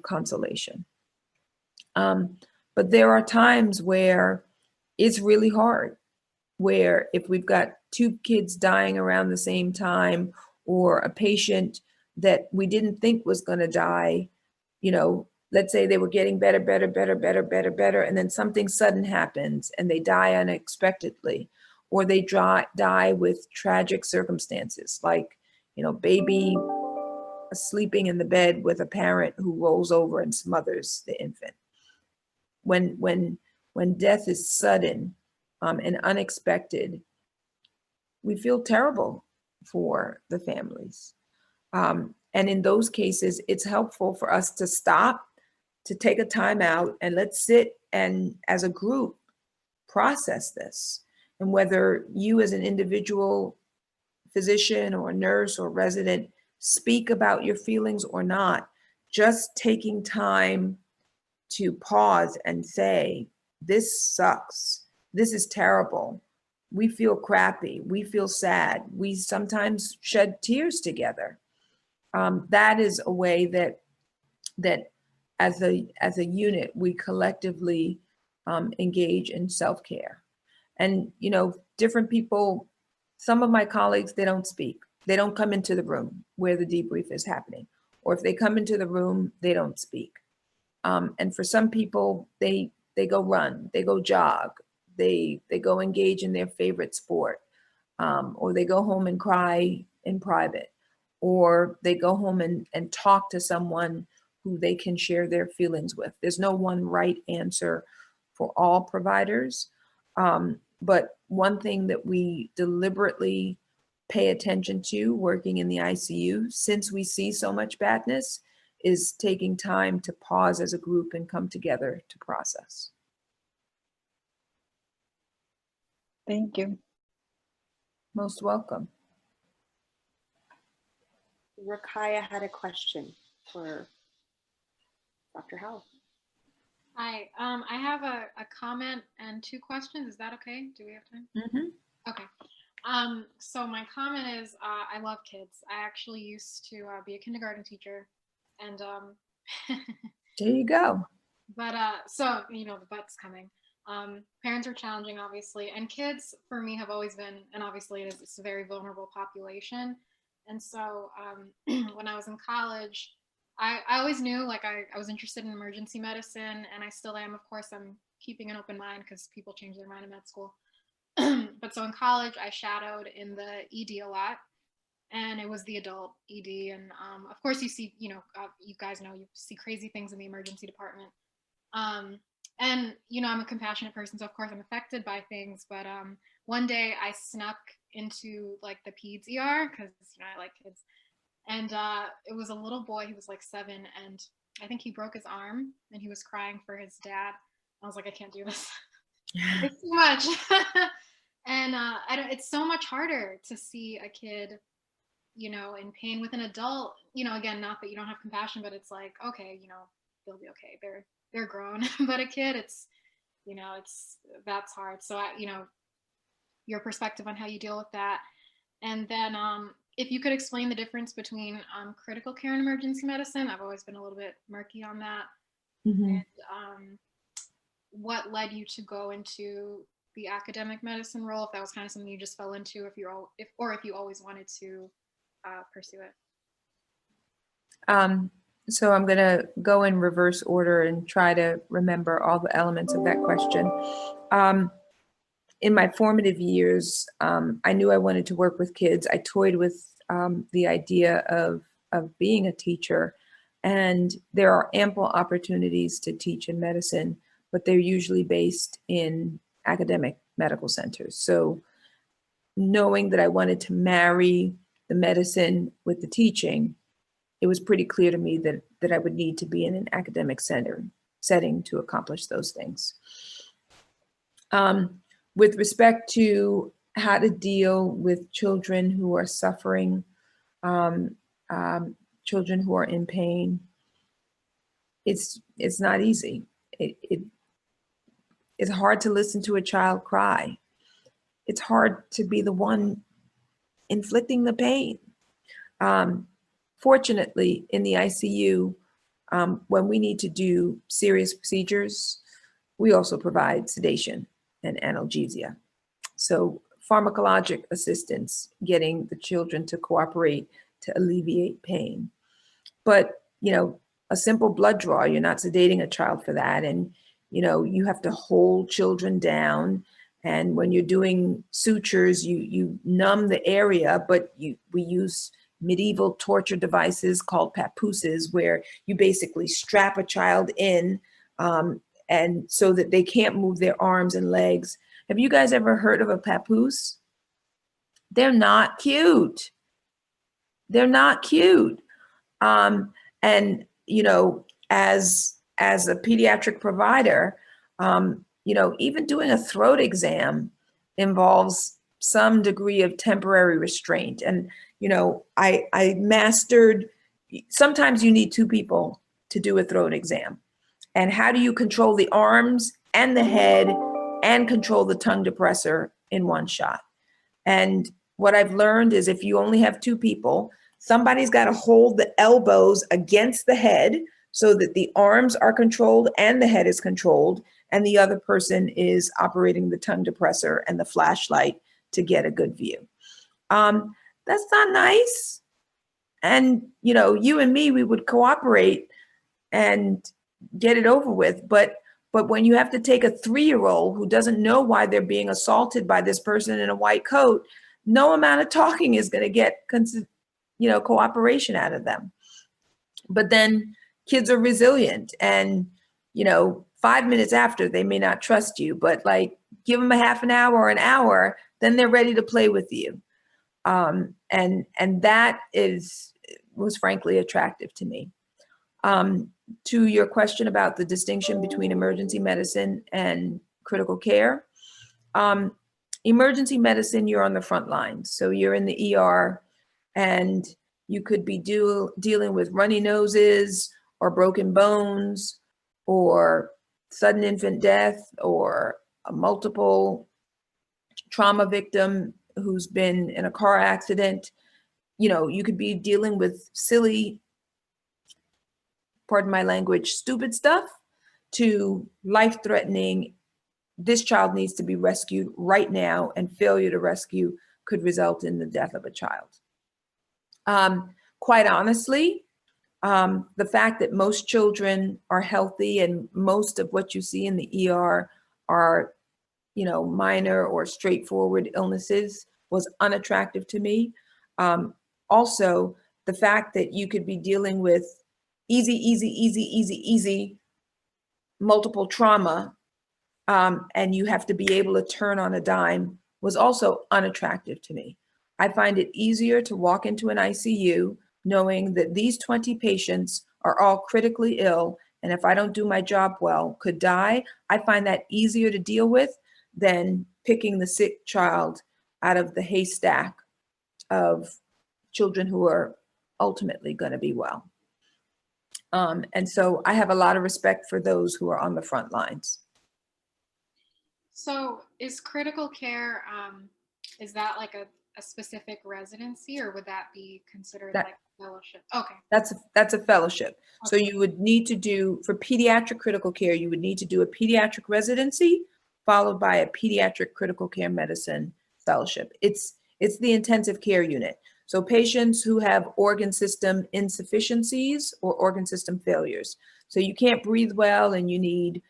consolation. But there are times where it's really hard, where if we've got two kids dying around the same time, or a patient that we didn't think was going to die, you know, let's say they were getting better, and then something sudden happens and they die unexpectedly, or they die with tragic circumstances, like, you know, baby sleeping in the bed with a parent who rolls over and smothers the infant. When death is sudden and unexpected, we feel terrible for the families. And in those cases, it's helpful for us to stop, to take a time out, and let's sit and as a group process this. And whether you as an individual physician or nurse or resident speak about your feelings or not, just taking time to pause and say, this sucks, this is terrible, we feel crappy, we feel sad, we sometimes shed tears together. That is a way that as a unit, we collectively engage in self-care. And, you know, different people, some of my colleagues, they don't speak. They don't come into the room where the debrief is happening. Or if they come into the room, they don't speak. And for some people, they go run, they go jog, they go engage in their favorite sport, or they go home and cry in private, or they go home and talk to someone who they can share their feelings with. There's no one right answer for all providers. But one thing that we deliberately pay attention to working in the ICU, since we see so much badness, is taking time to pause as a group and come together to process. Thank you. Most welcome. Rakaya had a question for Dr. Howell. Hi, I have a comment and two questions. Is that okay? Do we have time? Mm-hmm. Okay. So my comment is, I love kids. I actually used to be a kindergarten teacher, and there you go. But so, you know, the but's coming. Parents are challenging, obviously, and kids for me have always been, and obviously it's a very vulnerable population. And so when I was in college, I always knew, like, I was interested in emergency medicine, and I still am. Of course, I'm keeping an open mind because people change their mind in med school. But so in college, I shadowed in the ED a lot, and it was the adult ED. And of course, you see, you know, you guys know, you see crazy things in the emergency department. And, you know, I'm a compassionate person, so of course I'm affected by things. But one day I snuck into like the peds ER because, you know, I like kids. And it was a little boy, he was like 7, and I think he broke his arm and he was crying for his dad. I was like, I can't do this. It's too much. And it's so much harder to see a kid, you know, in pain with an adult, you know, again, not that you don't have compassion, but it's like, okay, you know, they'll be okay. They're grown. But a kid, it's, you know, that's hard. So you know, your perspective on how you deal with that. And then if you could explain the difference between critical care and emergency medicine. I've always been a little bit murky on that. Mhm. And what led you to go into the academic medicine role, if that was kind of something you just fell into, if you always wanted to pursue it. So I'm going to go in reverse order and try to remember all the elements of that question. In my formative years, I knew I wanted to work with kids. I toyed with the idea of being a teacher, and there are ample opportunities to teach in medicine, but they're usually based in academic medical centers. So knowing that I wanted to marry the medicine with the teaching, it was pretty clear to me that I would need to be in an academic setting to accomplish those things. With respect to how to deal with children who are suffering, children who are in pain, it's not easy. It's hard to listen to a child cry. It's hard to be the one inflicting the pain. Fortunately, in the ICU, when we need to do serious procedures, we also provide sedation and analgesia. So pharmacologic assistance, getting the children to cooperate to alleviate pain. But, you know, a simple blood draw, you're not sedating a child for that. And, you know, you have to hold children down. And when you're doing sutures, you numb the area, but we use medieval torture devices called papooses, where you basically strap a child in and so that they can't move their arms and legs. Have you guys ever heard of a papoose? They're not cute. They're not cute. And, you know, as a pediatric provider, you know, even doing a throat exam involves some degree of temporary restraint. And, you know, I mastered, sometimes you need two people to do a throat exam. And how do you control the arms and the head and control the tongue depressor in one shot? And what I've learned is if you only have two people, somebody's got to hold the elbows against the head so that the arms are controlled and the head is controlled, and the other person is operating the tongue depressor and the flashlight to get a good view. That's not nice. And, you know, you and me, we would cooperate and get it over with. But when you have to take a 3-year-old who doesn't know why they're being assaulted by this person in a white coat, no amount of talking is going to get, you know, cooperation out of them. But then kids are resilient, and, you know, 5 minutes after, they may not trust you, but like give them a half an hour or an hour, then they're ready to play with you. And that was frankly attractive to me. To your question about the distinction between emergency medicine and critical care, emergency medicine, you're on the front lines. So you're in the ER, and you could be dealing with runny noses or broken bones or sudden infant death or a multiple trauma victim who's been in a car accident. You know, you could be dealing with silly, pardon my language, stupid stuff, to life-threatening, this child needs to be rescued right now, and failure to rescue could result in the death of a child. Quite honestly, the fact that most children are healthy and most of what you see in the ER are, you know, minor or straightforward illnesses was unattractive to me. Also, the fact that you could be dealing with easy multiple trauma, and you have to be able to turn on a dime was also unattractive to me. I find it easier to walk into an ICU knowing that these 20 patients are all critically ill, and if I don't do my job well, could die. I find that easier to deal with than picking the sick child out of the haystack of children who are ultimately going to be well. And so I have a lot of respect for those who are on the front lines. So is critical care, is that like a specific residency, or would that be considered like a fellowship? Okay. That's a fellowship. So you would need to do, for pediatric critical care, you would need to do a pediatric residency followed by a pediatric critical care medicine fellowship. It's the intensive care unit. So patients who have organ system insufficiencies or organ system failures. So you can't breathe well and you need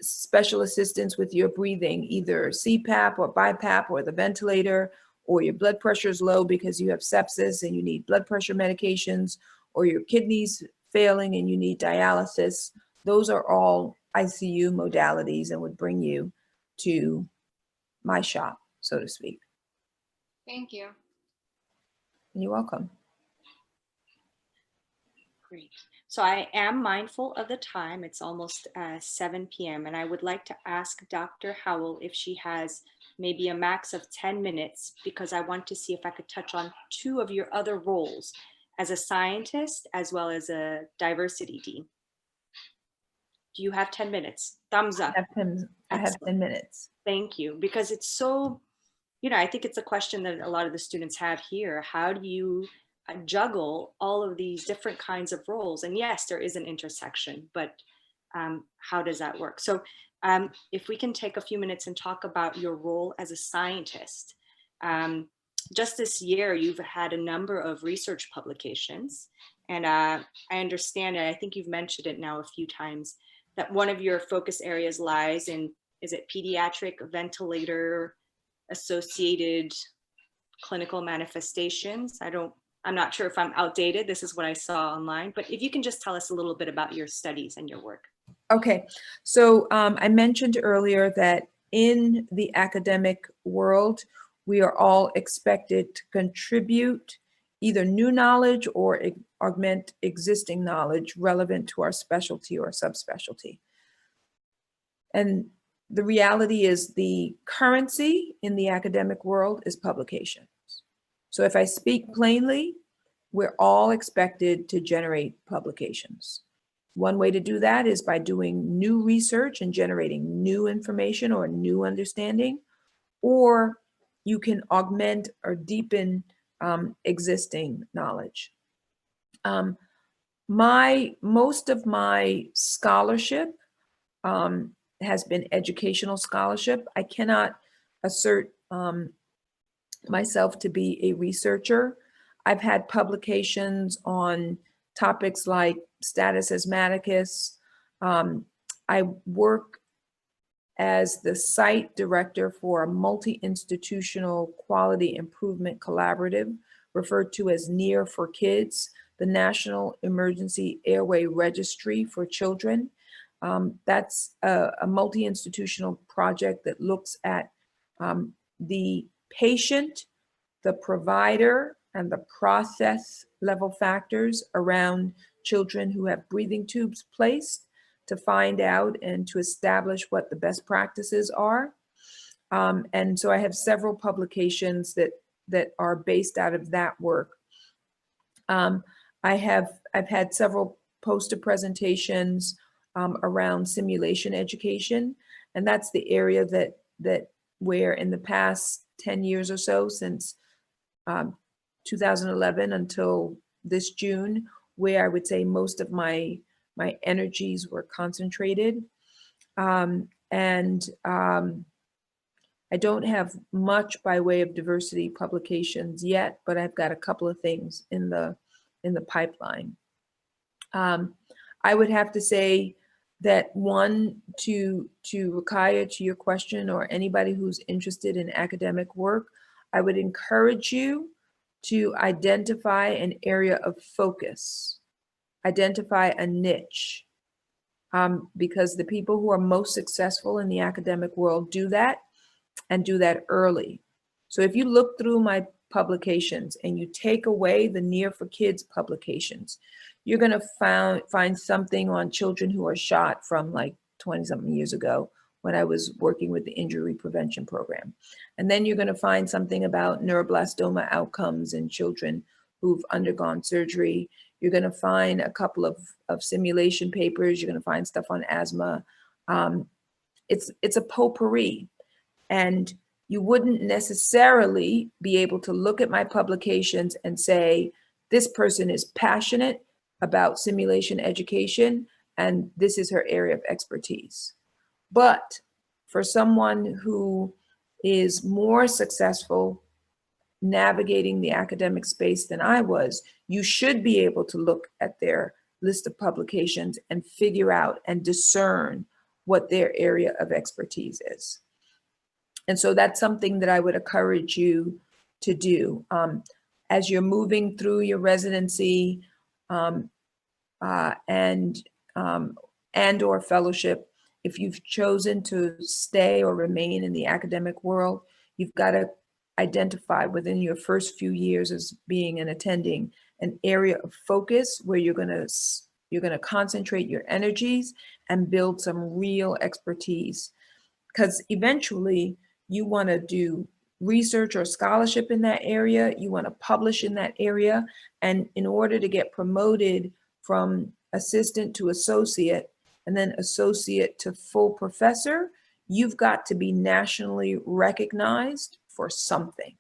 special assistance with your breathing, either CPAP or BiPAP or the ventilator, or your blood pressure is low because you have sepsis and you need blood pressure medications, or your kidneys failing and you need dialysis. Those are all ICU modalities and would bring you to my shop, so to speak. Thank you. You're welcome. Great. So I am mindful of the time. It's almost 7 p.m. and I would like to ask Dr. Howell if she has maybe a max of 10 minutes, because I want to see if I could touch on 2 of your other roles as a scientist as well as a diversity dean. Do you have 10 minutes? Thumbs up. I have 10 minutes. Thank you. Because it's so, I think it's a question that a lot of the students have here. How do you juggle all of these different kinds of roles? And yes, there is an intersection, but how does that work? So if we can take a few minutes and talk about your role as a scientist. Just this year, you've had a number of research publications, and I understand, and I think you've mentioned it now a few times, that one of your focus areas lies in, is it pediatric ventilator associated clinical manifestations? I'm not sure if I'm outdated. This is what I saw online, but if you can just tell us a little bit about your studies and your work. Okay, so I mentioned earlier that in the academic world, we are all expected to contribute either new knowledge or augment existing knowledge relevant to our specialty or subspecialty. And the reality is the currency in the academic world is publications. So if I speak plainly, we're all expected to generate publications. One way to do that is by doing new research and generating new information or new understanding, or you can augment or deepen existing knowledge. Most of my scholarship has been educational scholarship. I cannot assert myself to be a researcher. I've had publications on topics like status asthmaticus. I work as the site director for a multi-institutional quality improvement collaborative, referred to as NEAR for Kids, the National Emergency Airway Registry for Children. That's a multi-institutional project that looks at the patient, the provider, and the process level factors around children who have breathing tubes placed, to find out and to establish what the best practices are. And so I have several publications that are based out of that work. I've had several poster presentations around simulation education, and that's the area that where in the past 10 years or so, since 2011 until this June, where I would say most of my energies were concentrated. I don't have much by way of diversity publications yet, but I've got a couple of things in the pipeline. I would have to say that one, to Rukiah, to your question, or anybody who's interested in academic work, I would encourage you to identify an area of focus, identify a niche, because the people who are most successful in the academic world do that, and do that early. So if you look through my publications and you take away the NEAR for Kids publications, you're going to find something on children who are shot from like 20-something years ago, when I was working with the injury prevention program. And then you're going to find something about neuroblastoma outcomes in children who've undergone surgery. You're going to find a couple of simulation papers. You're going to find stuff on asthma. It's a potpourri. And you wouldn't necessarily be able to look at my publications and say, this person is passionate about simulation education, and this is her area of expertise. But for someone who is more successful navigating the academic space than I was, you should be able to look at their list of publications and figure out and discern what their area of expertise is. And so that's something that I would encourage you to do. As you're moving through your residency and or fellowship, if you've chosen to stay or remain in the academic world, you've got to identify within your first few years as being an attending an area of focus where you're going to concentrate your energies and build some real expertise. Because eventually you want to do research or scholarship in that area, you want to publish in that area, and in order to get promoted from assistant to associate and then associate to full professor, you've got to be nationally recognized for something.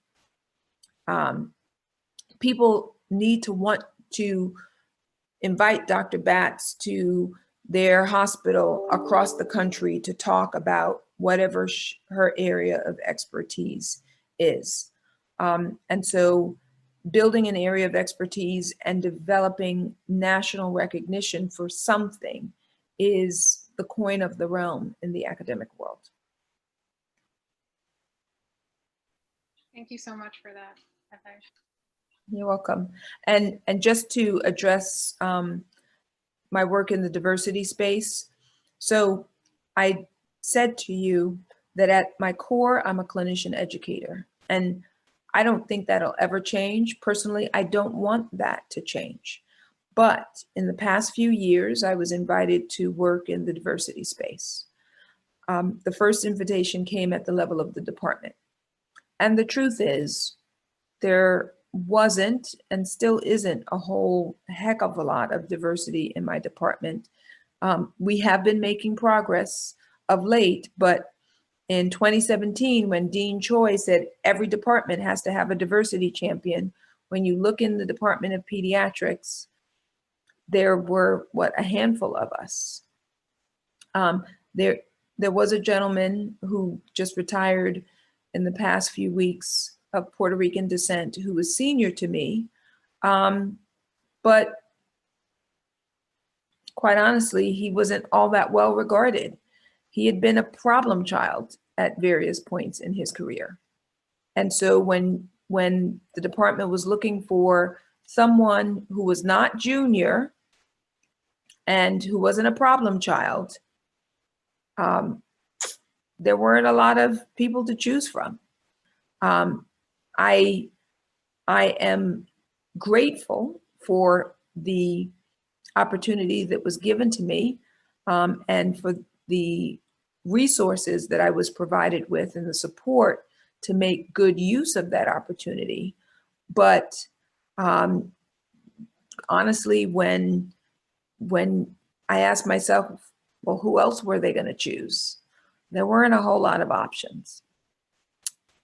People need to want to invite Dr. Batts to their hospital across the country to talk about whatever her area of expertise is. And so building an area of expertise and developing national recognition for something is the coin of the realm in the academic world. Thank you so much for that advice. You're welcome. And just to address my work in the diversity space. So I said to you that at my core, I'm a clinician educator, and I don't think that'll ever change. Personally, I don't want that to change. But in the past few years, I was invited to work in the diversity space. The first invitation came at the level of the department. And the truth is, there wasn't and still isn't a whole heck of a lot of diversity in my department. We have been making progress of late, but in 2017, when Dean Choi said every department has to have a diversity champion, when you look in the Department of Pediatrics, there were, a handful of us. There was a gentleman who just retired in the past few weeks of Puerto Rican descent who was senior to me, but quite honestly, he wasn't all that well regarded. He had been a problem child at various points in his career. And so when the department was looking for someone who was not junior and who wasn't a problem child, there weren't a lot of people to choose from. I am grateful for the opportunity that was given to me and for the resources that I was provided with and the support to make good use of that opportunity. But honestly, when I asked myself, well, who else were they going to choose? There weren't a whole lot of options.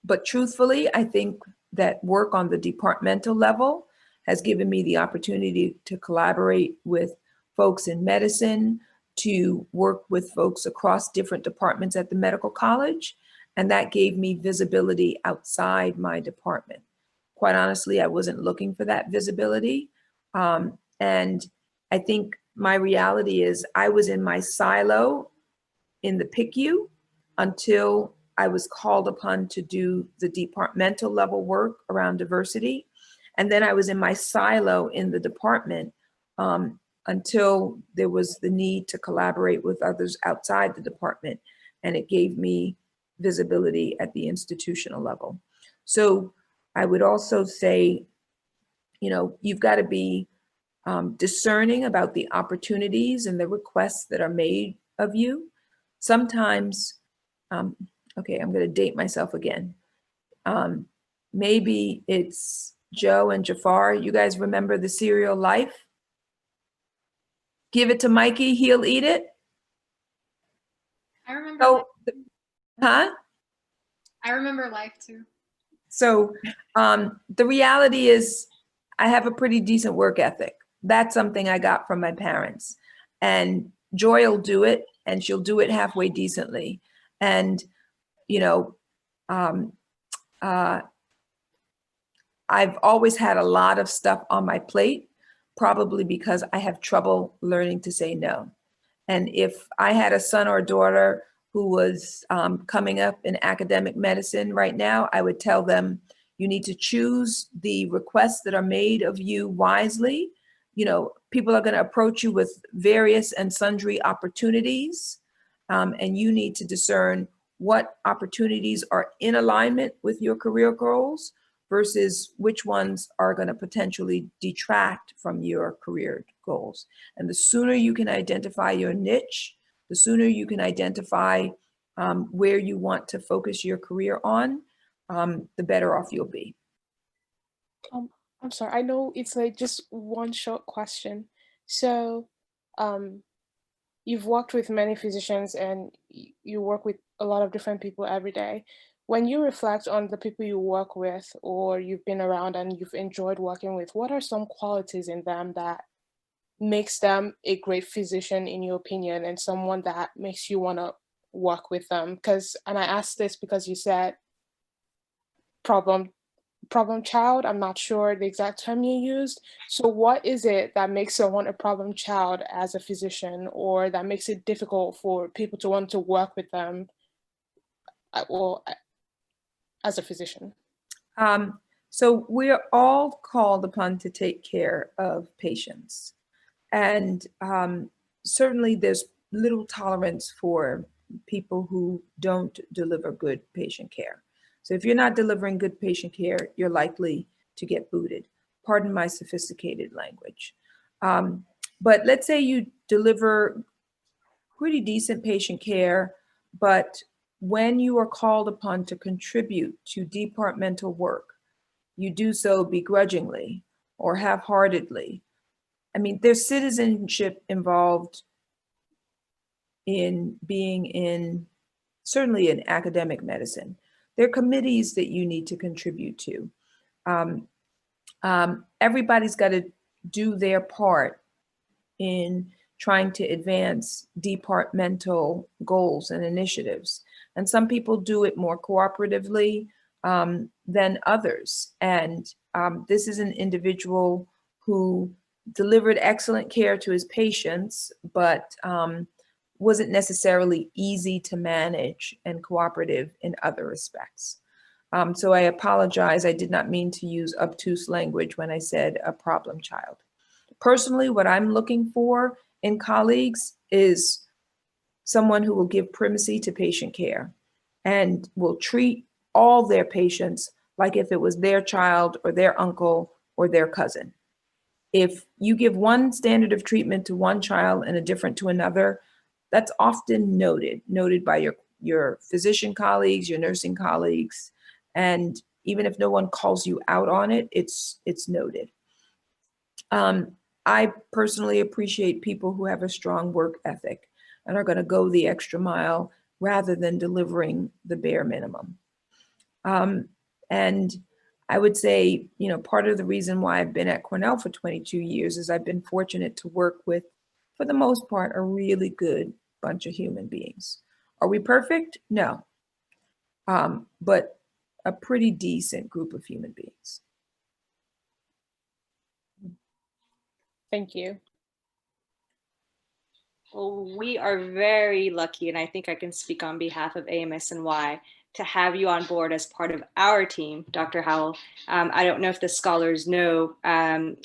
But truthfully, I think that work on the departmental level has given me the opportunity to collaborate with folks in medicine, to work with folks across different departments at the medical college, and that gave me visibility outside my department. Quite honestly, I wasn't looking for that visibility. And I think my reality is I was in my silo in the PICU until I was called upon to do the departmental level work around diversity. And then I was in my silo in the department until there was the need to collaborate with others outside the department. And it gave me visibility at the institutional level. So I would also say, you've got to be discerning about the opportunities and the requests that are made of you. Sometimes okay, I'm going to date myself again. Maybe it's Joe and Jafar. You guys remember the cereal Life? Give it to Mikey, he'll eat it. I remember. So, huh? I remember Life too. So the reality is I have a pretty decent work ethic. That's something I got from my parents. And Joy will do it, and she'll do it halfway decently. And, you know, I've always had a lot of stuff on my plate, probably because I have trouble learning to say no. And if I had a son or daughter who was coming up in academic medicine right now, I would tell them, you need to choose the requests that are made of you wisely. You know, people are going to approach you with various and sundry opportunities, and you need to discern what opportunities are in alignment with your career goals versus which ones are going to potentially detract from your career goals. And the sooner you can identify your niche, the sooner you can identify where you want to focus your career on, the better off you'll be. I'm sorry, I know it's like just one short question. So you've worked with many physicians and you work with a lot of different people every day. When you reflect on the people you work with or you've been around and you've enjoyed working with, what are some qualities in them that makes them a great physician in your opinion and someone that makes you want to work with them? And I asked this because you said problem child. I'm not sure the exact term you used. So what is it that makes someone a problem child as a physician, or that makes it difficult for people to want to work with them or as a physician? So we're all called upon to take care of patients. And certainly there's little tolerance for people who don't deliver good patient care. So if you're not delivering good patient care, you're likely to get booted. Pardon my sophisticated language. But let's say you deliver pretty decent patient care, but when you are called upon to contribute to departmental work, you do so begrudgingly or half-heartedly. I mean, there's citizenship involved in being certainly in academic medicine. There are committees that you need to contribute to. Everybody's got to do their part in trying to advance departmental goals and initiatives. And some people do it more cooperatively than others. And this is an individual who delivered excellent care to his patients, but wasn't necessarily easy to manage and cooperative in other respects. So I apologize. I did not mean to use obtuse language when I said a problem child. Personally, what I'm looking for in colleagues is someone who will give primacy to patient care and will treat all their patients like if it was their child or their uncle or their cousin. If you give one standard of treatment to one child and a different to another, that's often noted by your physician colleagues, your nursing colleagues, and even if no one calls you out on it, it's noted. I personally appreciate people who have a strong work ethic and are going to go the extra mile rather than delivering the bare minimum. And I would say, you know, part of the reason why I've been at Cornell for 22 years is I've been fortunate to work with, for the most part, a really good bunch of human beings. Are we perfect? No. But a pretty decent group of human beings. Thank you. Well, we are very lucky, and I think I can speak on behalf of AMSNY, to have you on board as part of our team, Dr. Howell. I don't know if the scholars know,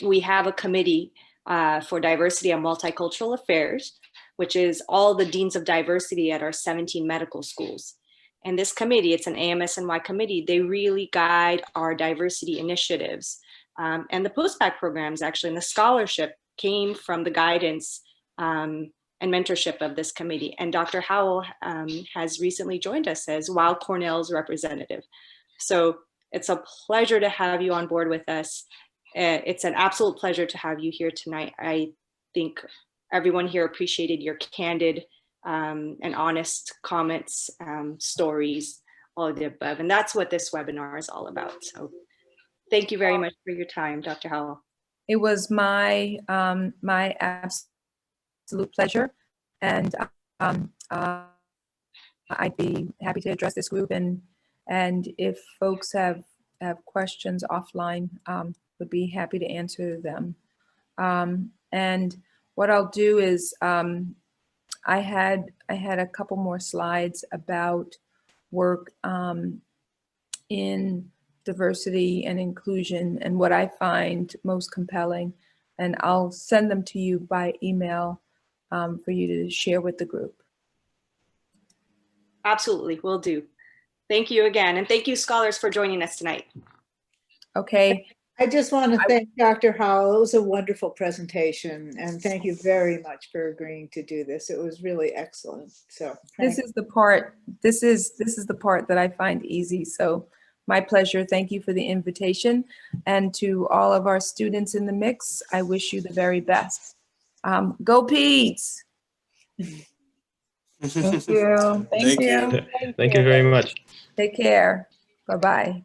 we have a committee for diversity and multicultural affairs, which is all the deans of diversity at our 17 medical schools. And this committee, it's an AMSNY committee, they really guide our diversity initiatives. And the postbac programs actually, and the scholarship came from the guidance and mentorship of this committee. And Dr. Howell has recently joined us as Weill Cornell's representative. So it's a pleasure to have you on board with us. It's an absolute pleasure to have you here tonight. I think everyone here appreciated your candid and honest comments, stories, all of the above. And that's what this webinar is all about. So thank you very much for your time, Dr. Howell. It was my my absolute pleasure, and I'd be happy to address this group, and if folks have questions offline, would be happy to answer them. And what I'll do is I had a couple more slides about work in diversity and inclusion and what I find most compelling, and I'll send them to you by email for you to share with the group. Absolutely, will do. Thank you again, and thank you, scholars, for joining us tonight. Okay. I just want to thank Dr. Howell. It was a wonderful presentation, and thank you very much for agreeing to do this. It was really excellent. So this is the part that I find easy. So my pleasure. Thank you for the invitation, and to all of our students in the mix, I wish you the very best. Go Peds! Thank you. Thank you. Thank you very much. Take care. Bye-bye.